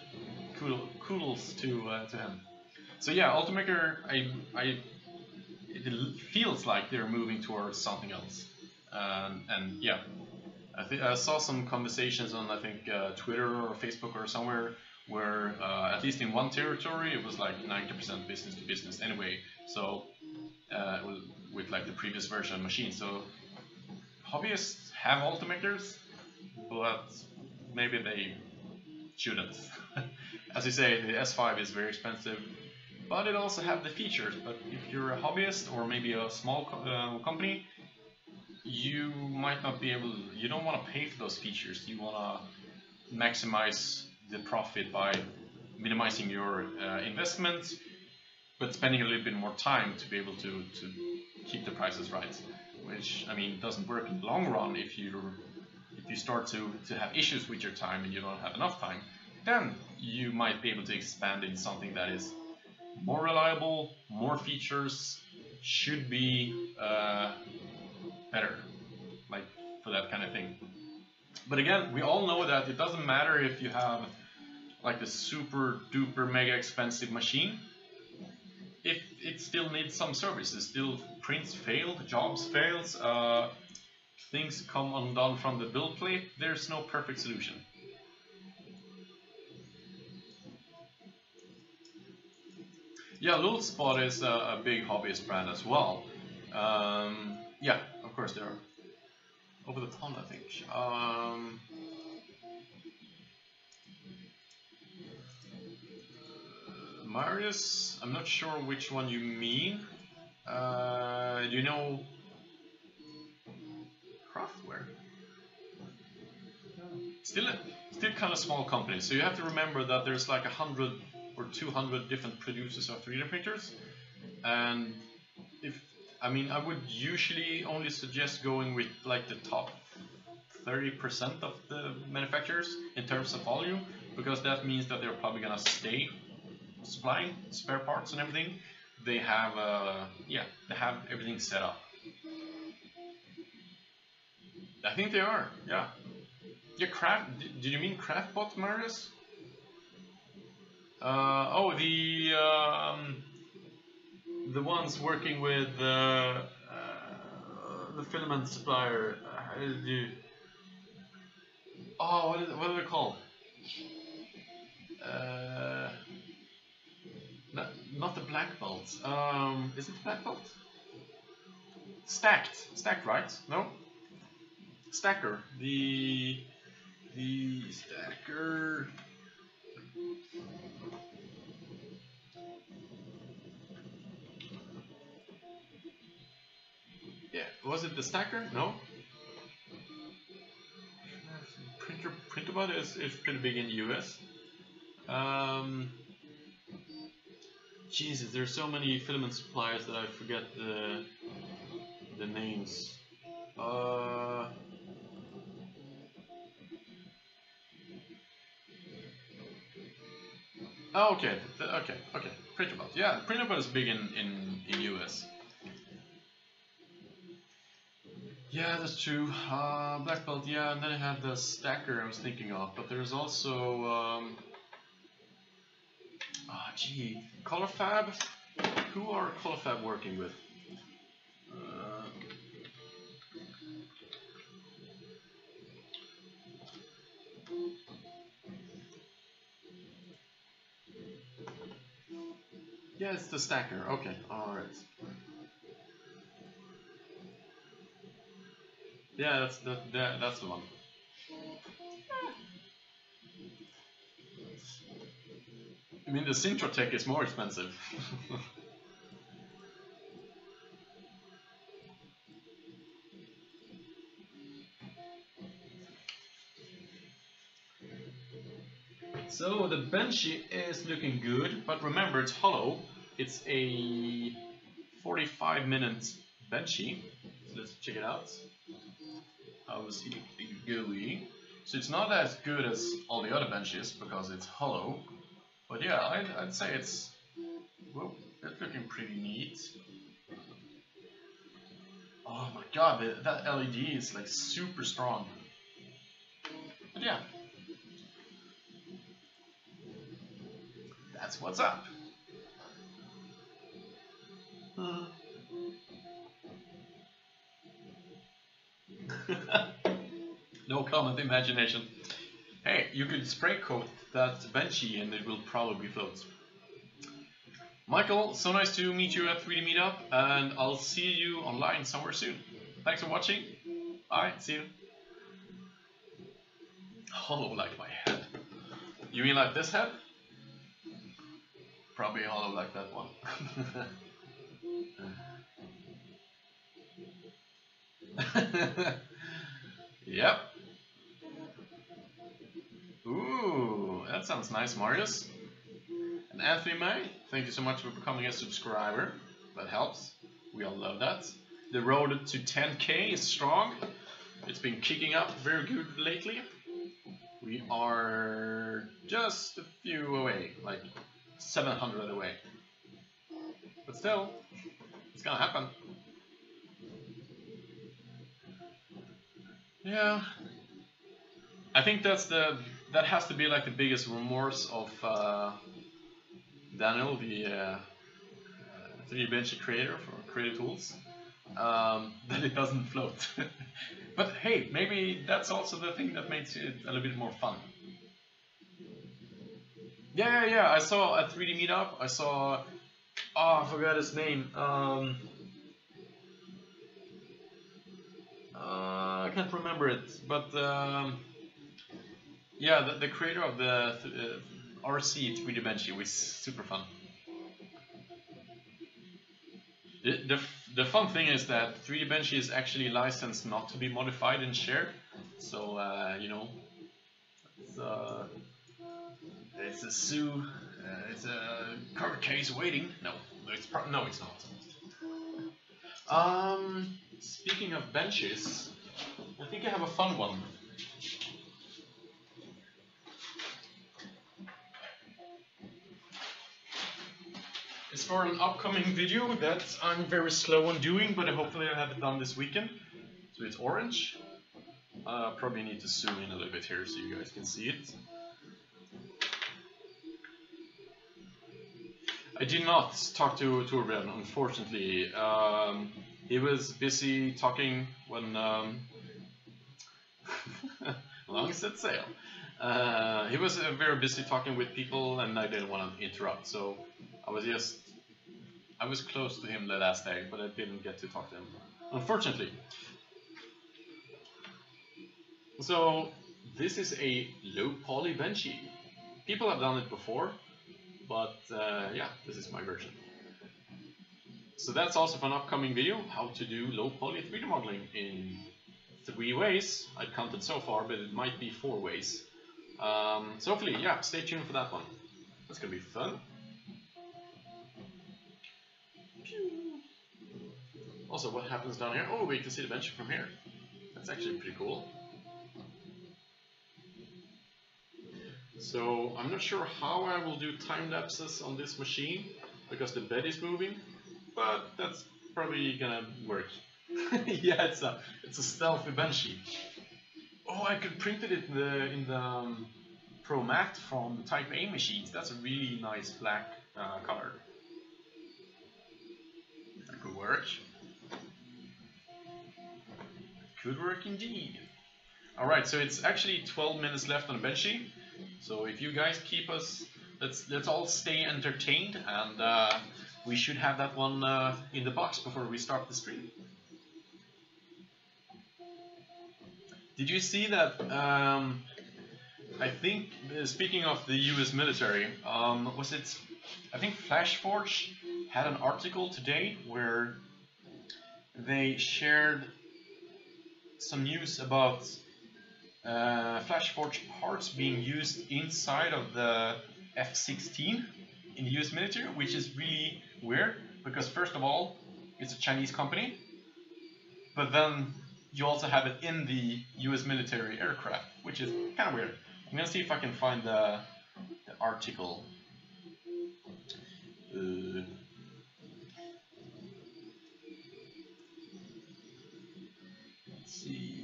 Kudos to him. So yeah, Ultimaker, it feels like they're moving towards something else, and yeah. I saw some conversations on, I think, Twitter or Facebook or somewhere, where at least in one territory it was like 90% business to business anyway. So with like the previous version machine. So hobbyists have Ultimakers, but maybe they shouldn't. As you say, the S5 is very expensive, but it also have the features. But if you're a hobbyist or maybe a small company, you might not be able, you don't want to pay for those features. You want to maximize the profit by minimizing your investment, but spending a little bit more time to be able to keep the prices right. Which, I mean, doesn't work in the long run. If you start to have issues with your time and you don't have enough time, then you might be able to expand in something that is more reliable, more features, should be better, like for that kind of thing. But again, we all know that it doesn't matter if you have like the super duper mega expensive machine, if it still needs some services. Still prints fail, jobs fails, things come undone from the build plate. There's no perfect solution. Yeah, Lulspot is a big hobbyist brand as well. Yeah, of course they're over the pond, I think. Marius, I'm not sure which one you mean. You know, Craftware. Still kind of small company. So you have to remember that there's like 100 or 200 different producers of 3D printers, and I would usually only suggest going with like the top 30% of the manufacturers in terms of volume, because that means that they're probably gonna stay supplying spare parts and everything. They have they have everything set up. I think they are, yeah. Yeah, did you mean Craftbot, Marius? Oh, the ones working with the filament supplier. Oh, what are they called? Not the black belts. Is it the black belt? Stacked, right? No. Stacker. The Stacker. Was it the stacker? No. Printerbot is pretty big in the US. Jesus, there's so many filament suppliers that I forget the names. Oh, okay, okay. Printerbot, yeah, Printerbot is big in US. Yeah, that's true. Black belt, yeah, and then I have the stacker I was thinking of, but there's also gee, ColorFab. Who are ColorFab working with? Yeah, it's the stacker. Okay, all right. Yeah, that's the one. I mean, the Sintrotech is more expensive. So the Benchy is looking good, but remember it's hollow. It's a 45-minute Benchy. So let's check it out. How is it going? So it's not as good as all the other benches because it's hollow. But yeah, I'd say it's looking pretty neat. Oh my god, that LED is like super strong. But yeah, that's what's up. No comment, imagination. Hey, you could spray coat that Benchy and it will probably float. Michael, so nice to meet you at 3D Meetup, and I'll see you online somewhere soon. Thanks for watching. Bye, see you. Hollow like my head. You mean like this head? Probably hollow like that one. Yep. Ooh, that sounds nice, Marius. And Anthony May, thank you so much for becoming a subscriber. That helps. We all love that. The road to 10K is strong. It's been kicking up very good lately. We are just a few away, like 700 away. But still, it's gonna happen. Yeah, I think that has to be like the biggest remorse of Daniel, the 3D Benchy creator for Creative Tools, that it doesn't float. But hey, maybe that's also the thing that makes it a little bit more fun. Yeah, I saw at 3D Meetup, I saw, I forgot his name. I can't remember it, but yeah, the creator of the RC 3D Benchy was super fun. The fun thing is that 3D Benchy is actually licensed not to be modified and shared, so you know, it's a sue, it's a court case waiting. No, it's not. Speaking of benches, I think I have a fun one. It's for an upcoming video that I'm very slow on doing, but hopefully I'll have it done this weekend. So it's orange. Probably need to zoom in a little bit here so you guys can see it. I did not talk to Torbjörn, unfortunately. He was busy talking when long set sail. He was very busy talking with people, and I didn't want to interrupt. So I was close to him the last day, but I didn't get to talk to him, unfortunately. So this is a low poly Benchy. People have done it before, but yeah, this is my version. So that's also for an upcoming video, how to do low poly 3D modeling in 3 ways. I've counted so far, but it might be 4 ways. So hopefully, yeah, stay tuned for that one. That's gonna be fun. Also, what happens down here? Oh, we can see the bench from here. That's actually pretty cool. So I'm not sure how I will do time lapses on this machine because the bed is moving, but that's probably gonna work. Yeah, it's a stealthy benchy. Oh, I could print it in the Pro Matte from the Type A machines. That's a really nice black color. That could work. Could work indeed. Alright, so it's actually 12 minutes left on the benchy. So if you guys keep us, let's all stay entertained, and we should have that one in the box before we start the stream. Did you see that? I think, speaking of the US military, was it? I think FlashForge had an article today where they shared some news about FlashForge parts being used inside of the F-16 in the US military, which is really weird because first of all, it's a Chinese company, but then you also have it in the US military aircraft, which is kind of weird. I'm gonna see if I can find the article. Let's see.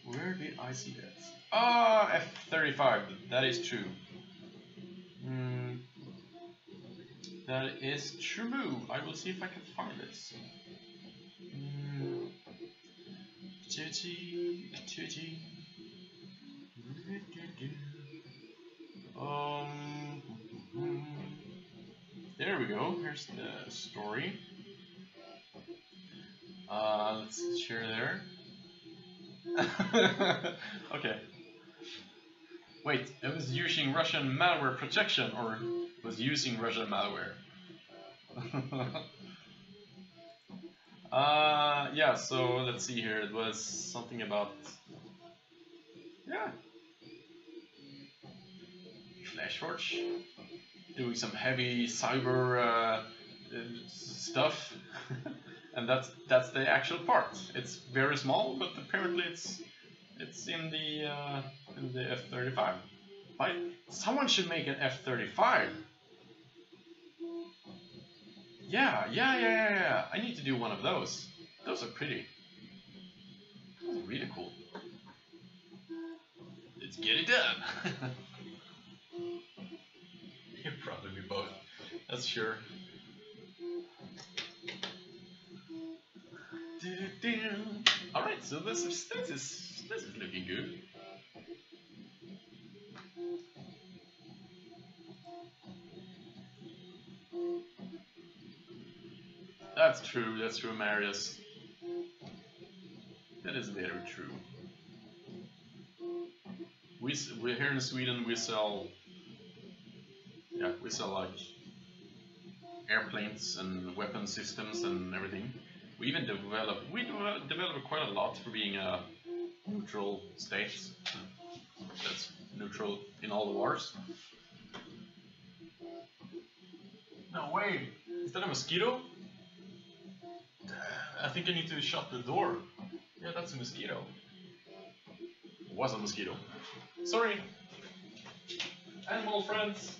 Where did I see that? Ah, F-35. That is true. That is true. I will see if I can find it. Activity. There we go. Here's the story. Let's share there. Okay. Wait, it was using Russian malware protection, or was using Russian malware? Yeah, so let's see here. It was something about, yeah, FlashForge doing some heavy cyber stuff, and that's the actual part. It's very small, but apparently it's in the F-35. Like, someone should make an F-35. Yeah. I need to do one of those. Those are pretty. Those are really cool. Let's get it done. You're probably both. That's sure. All right, so this is looking good. That's true, Marius. That is very true. We're here in Sweden. We sell like airplanes and weapon systems and everything. We even develop quite a lot for being a neutral state that's neutral in all the wars. No way! Is that a mosquito? I think I need to shut the door. Yeah, that's a mosquito. It was a mosquito. Sorry. Animal friends.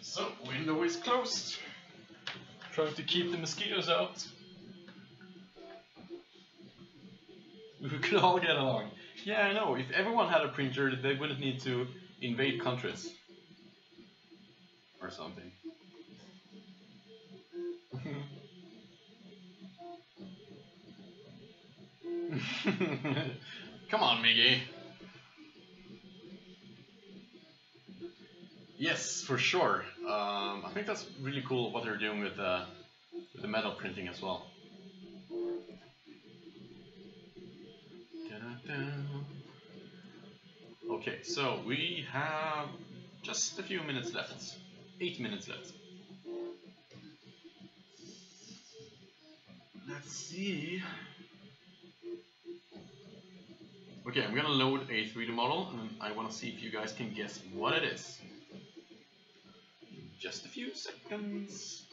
So, window is closed. Trying to keep the mosquitoes out. We could all get along. Yeah, I know. If everyone had a printer, they wouldn't need to invade countries. Or something. Come on, Miggy. Yes, for sure. I think that's really cool what they're doing with the metal printing as well. Okay, so we have just a few minutes left. 8 minutes left. Let's see. Okay, I'm gonna load a 3D model, and I want to see if you guys can guess what it is. Just a few seconds.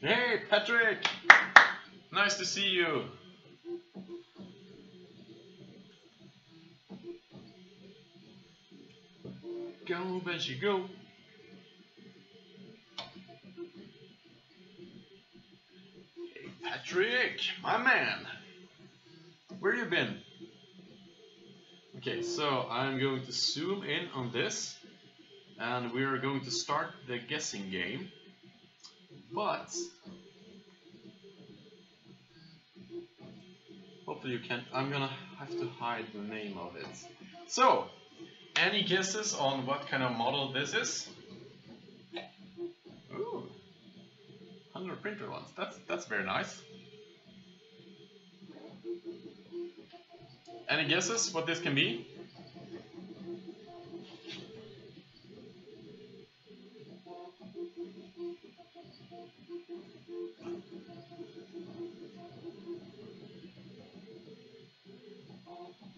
Hey, Patrick! Nice to see you. Go, Benji, go. Hey, Patrick, my man. Where you been? Okay, so I'm going to zoom in on this, and we are going to start the guessing game. But hopefully you can. I'm gonna have to hide the name of it. So, any guesses on what kind of model this is? Ooh, 100 printer ones. That's very nice. Any guesses what this can be?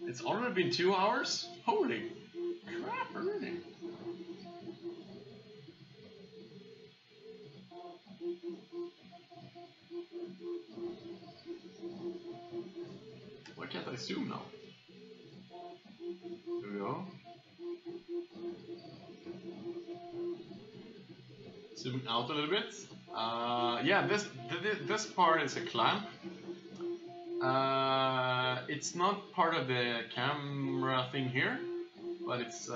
It's already been 2 hours? Holy crap, already. Why can't I zoom now? There we go. Zoom out a little bit. Yeah, this part is a clamp. It's not part of the camera thing here, but it's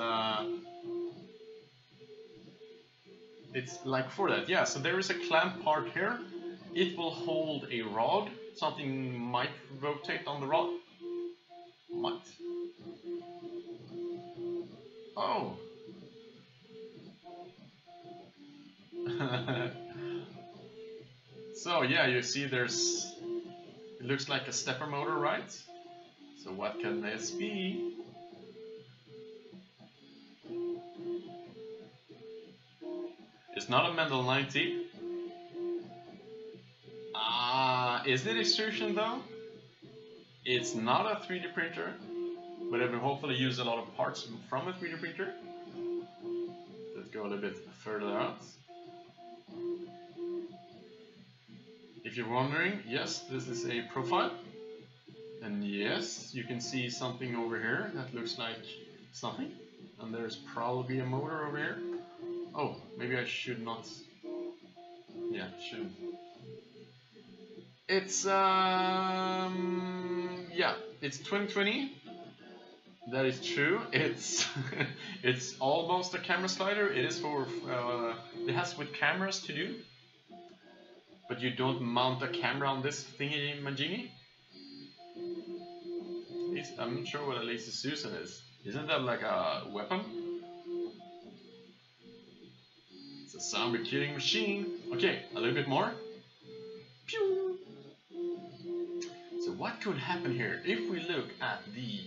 like for that. Yeah, so there is a clamp part here. It will hold a rod. Something might rotate on the rod. Might. Oh. So yeah, you see there's, it looks like a stepper motor, right? So what can this be? It's not a Mendel 90. Is it extrusion though? It's not a 3D printer, but it will hopefully use a lot of parts from a 3D printer. Let's go a little bit further out. If you're wondering, yes, this is a profile. And yes, you can see something over here that looks like something. And there's probably a motor over here. Oh, maybe I should not. Yeah, shouldn't. It's yeah, it's 2020. That is true. It's it's almost a camera slider. It is for it has with cameras to do. But you don't mount a camera on this thingy majiggy. I'm not sure what a lazy Susan is. Isn't that like a weapon? It's a zombie killing machine. Okay, a little bit more. Pew! So what could happen here if we look at the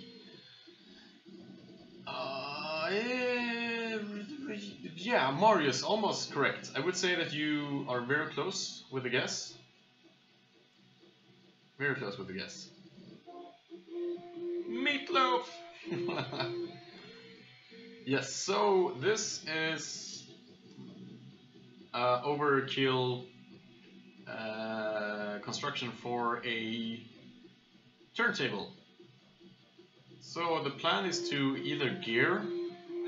yeah, Marius, almost correct. I would say that you are very close with the guess. Very close with the guess. Meatloaf! Yes, so this is overkill construction for a turntable. So the plan is to either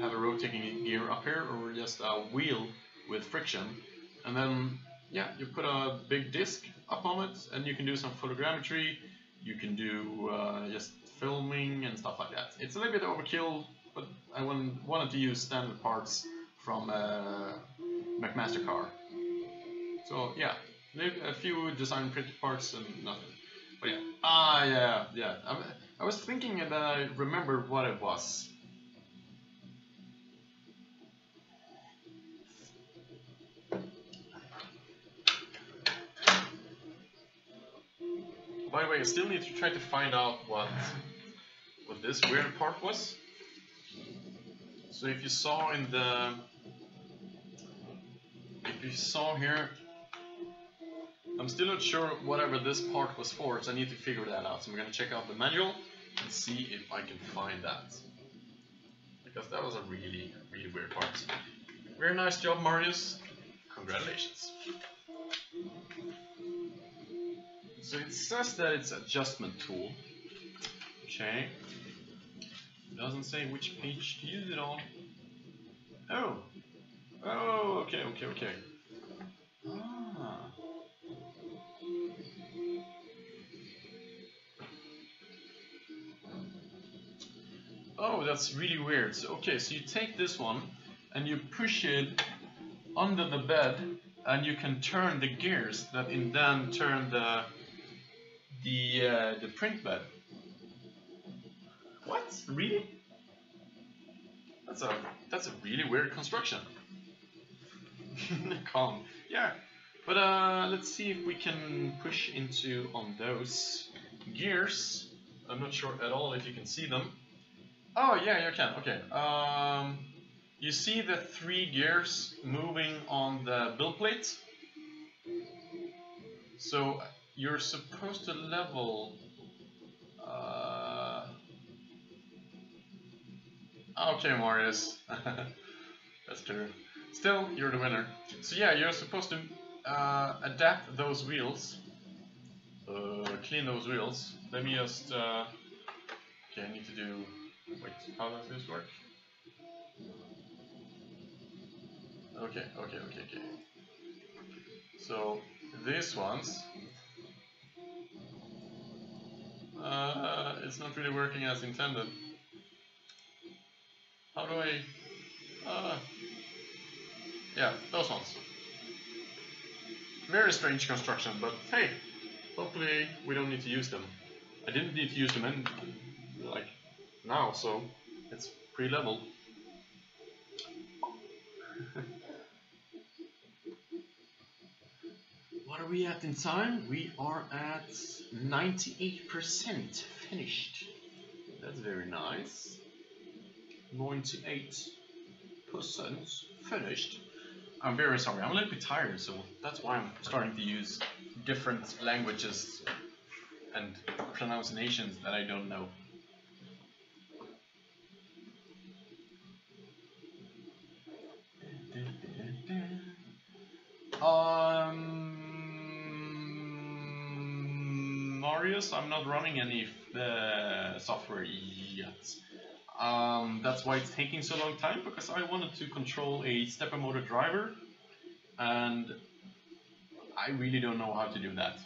have a rotating gear up here, or just a wheel with friction, and then yeah, you put a big disc up on it, and you can do some photogrammetry, you can do just filming and stuff like that. It's a little bit overkill, but I wanted to use standard parts from McMaster car. So yeah, a few design printed parts and nothing. But yeah, Ah, yeah, yeah. I was thinking that I remembered what it was. By the way, I still need to try to find out what this weird part was. So if you saw in the, if you saw here, I'm still not sure whatever this part was for, so I need to figure that out. So I'm gonna check out the manual and see if I can find that. Because that was a really, really weird part. Very nice job, Marius. Congratulations. So it says that it's adjustment tool. Okay. Doesn't say which page to use it on. Oh. Oh, okay, okay, okay. Ah. Oh, that's really weird. So, okay, so you take this one and you push it under the bed, and you can turn the gears that in then turn the print bed. What? Really? That's a really weird construction. Calm. Yeah. But let's see if we can push into on those gears. I'm not sure at all if you can see them. Oh yeah, you can. Okay. You see the 3 gears moving on the build plate. So you're supposed to level. Okay, Marius. That's true. Still, you're the winner. So yeah, you're supposed to adapt those wheels. Clean those wheels. Let me just. Okay, I need to do. Wait, how does this work? Okay. So these ones. It's not really working as intended. How do I? Yeah, those ones. Very strange construction, but hey, hopefully we don't need to use them. I didn't need to use them in, like, now, so it's pre-leveled. What are we at in time? We are at 98% finished. That's very nice. 98% finished. I'm very sorry, I'm a little bit tired, so that's why I'm starting to use different languages and pronunciations that I don't know. Marius, I'm not running any software yet. That's why it's taking so long time, because I wanted to control a stepper motor driver, and I really don't know how to do that.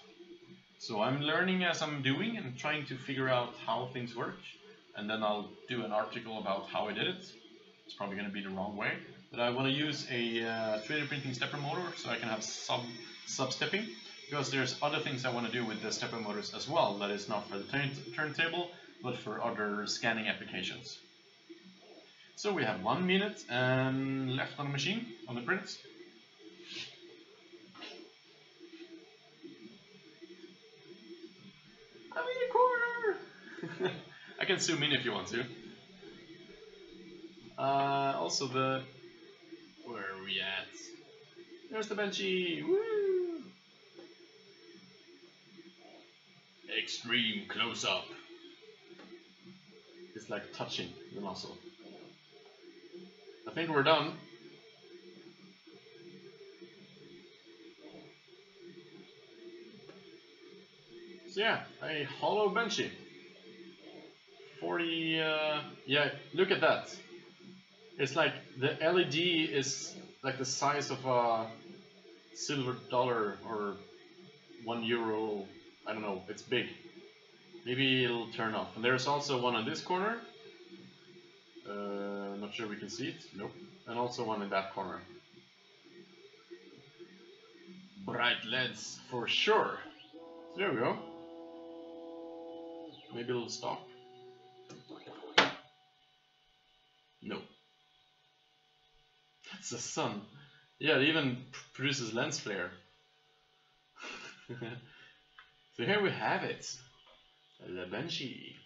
So I'm learning as I'm doing and trying to figure out how things work, and then I'll do an article about how I did it. It's probably going to be the wrong way, but I want to use a 3D printing stepper motor so I can have sub-stepping, because there's other things I want to do with the stepper motors as well that is not for the turntable, but for other scanning applications. So we have 1 minute and left on the machine, on the print. I'm in a corner! I can zoom in if you want to. Also the... Where are we at? There's the benchy! Woo! Extreme close-up. It's like touching the muscle. I think we're done. So yeah, a hollow benchy. 40, yeah, look at that. It's like the LED is like the size of a silver dollar or €1. I don't know, it's big. Maybe it'll turn off. And there's also one on this corner. Not sure we can see it. Nope. And also one in that corner. Bright LEDs for sure. So there we go. Maybe it'll stop. No. That's the sun. Yeah, it even produces lens flare. So here we have it. The Banshee.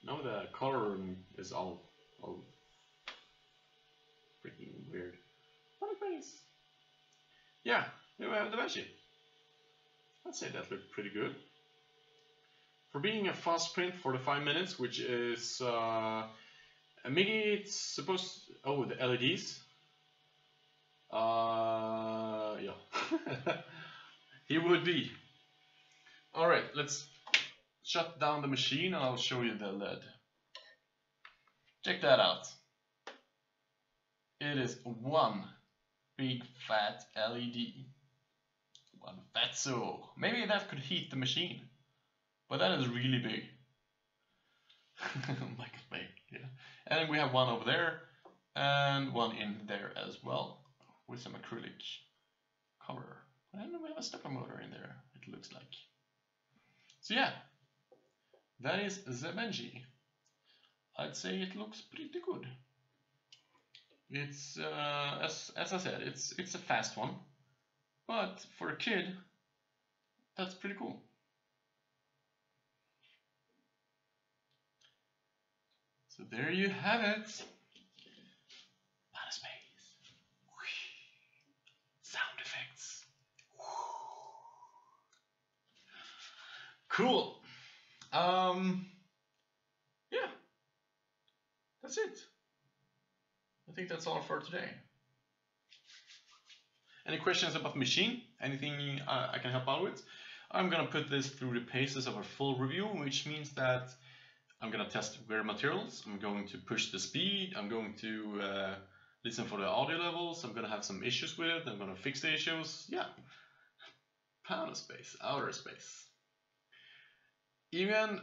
Now the color is all freaking weird. What a face. Yeah, here we have the Banshee. I'd say that looked pretty good. For being a fast print, 45 minutes, which is maybe it's supposed. Oh, the LEDs. Yeah. He would be. All right, let's shut down the machine and I'll show you the LED. Check that out. It is one big fat LED. One fatso. Maybe that could heat the machine, but that is really big. Like big, yeah. And then we have one over there and one in there as well with some acrylic cover. And we have a stepper motor in there, it looks like. So yeah, that is the Banshee. I'd say it looks pretty good. It's as I said, it's a fast one, but for a kid, that's pretty cool. So there you have it. Panospace. Sound effects. Cool. Yeah. That's it. I think that's all for today. Any questions about the machine? Anything I can help out with? I'm gonna put this through the paces of a full review, which means that I'm gonna test wear materials, I'm going to push the speed, I'm going to listen for the audio levels, I'm gonna have some issues with it, I'm gonna fix the issues. Yeah. Panospace, outer space. Even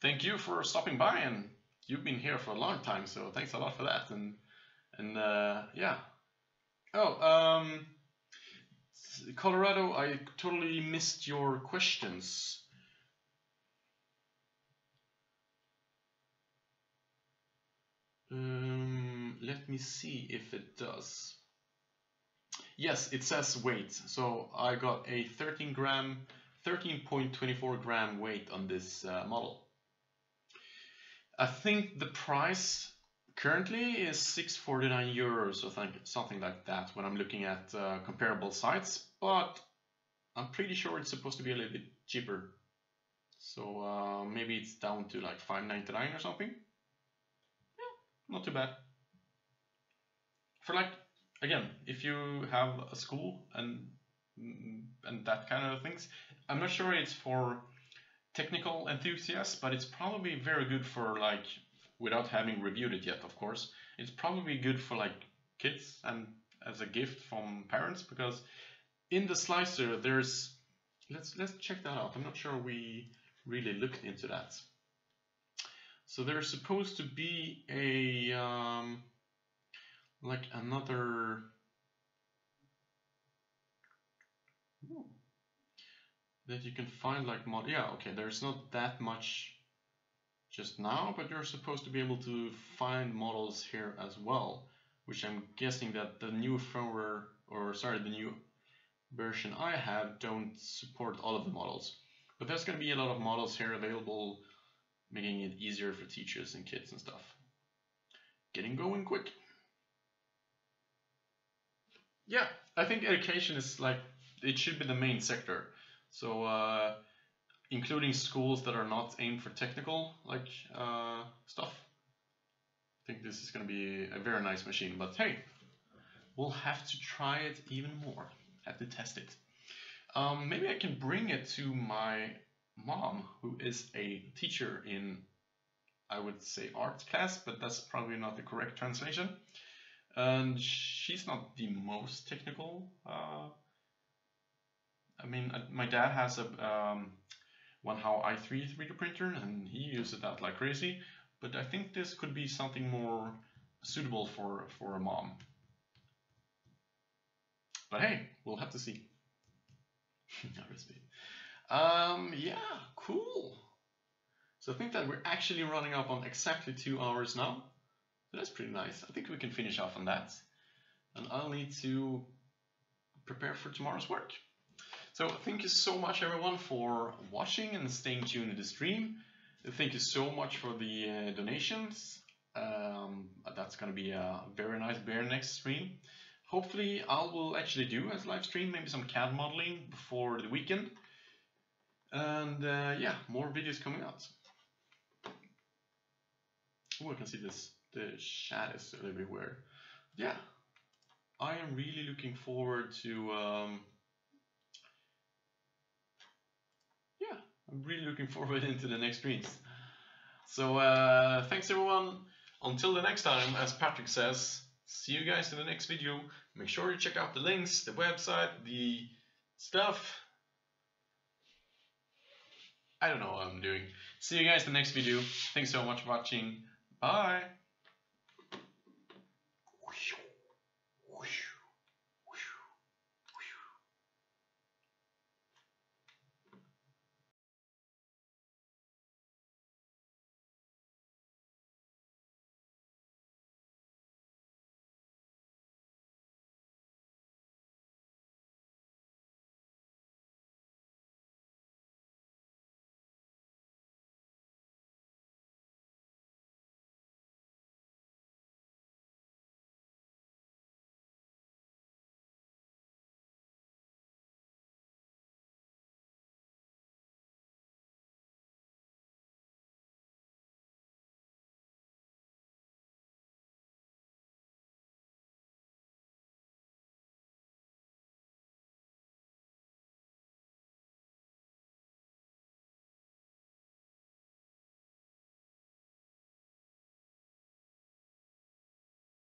thank you for stopping by, and you've been here for a long time, so thanks a lot for that. And yeah. Oh, Colorado, I totally missed your questions. Let me see if it does. Yes, it says weight. So I got a 13.24 gram weight on this model. I think the price currently is 649 euros or something like that when I'm looking at comparable sites, but I'm pretty sure it's supposed to be a little bit cheaper. So maybe it's down to like 5.99 or something. Yeah, not too bad. For like, again, if you have a school and that kind of things, I'm not sure it's for technical enthusiasts, but it's probably very good for, like, without having reviewed it yet, of course, it's probably good for like kids and as a gift from parents, because in the slicer there's, let's check that out. I'm not sure we really looked into that. So there's supposed to be a like another that you can find like mod. Yeah, okay, there's not that much just now, but you're supposed to be able to find models here as well, which I'm guessing that the new firmware, or sorry, the new version I have don't support all of the models. But there's going to be a lot of models here available, making it easier for teachers and kids and stuff. Getting going quick. Yeah, I think education is like, it should be the main sector. So including schools that are not aimed for technical like stuff. I think this is going to be a very nice machine, but hey, we'll have to try it even more. Have to test it. Maybe I can bring it to my mom, who is a teacher in, I would say, art class, but that's probably not the correct translation. And she's not the most technical. I mean, my dad has a Wanhao i3 3D printer, and he uses that like crazy. But I think this could be something more suitable for a mom. But hey, we'll have to see. Yeah, cool. So I think that we're actually running up on exactly 2 hours now. So that's pretty nice. I think we can finish off on that. And I'll need to prepare for tomorrow's work. So thank you so much everyone for watching and staying tuned to the stream. Thank you so much for the donations. That's going to be a very nice bear next stream. Hopefully I will actually do a live stream, maybe some CAD modeling before the weekend. And yeah, more videos coming out. Oh, I can see this. The chat is a little bit weird. Yeah, I am really looking forward to yeah, I'm really looking forward into the next streams. So thanks everyone. Until the next time, as Patrick says, see you guys in the next video. Make sure you check out the links, the website, the stuff. I don't know what I'm doing. See you guys in the next video. Thanks so much for watching. Bye.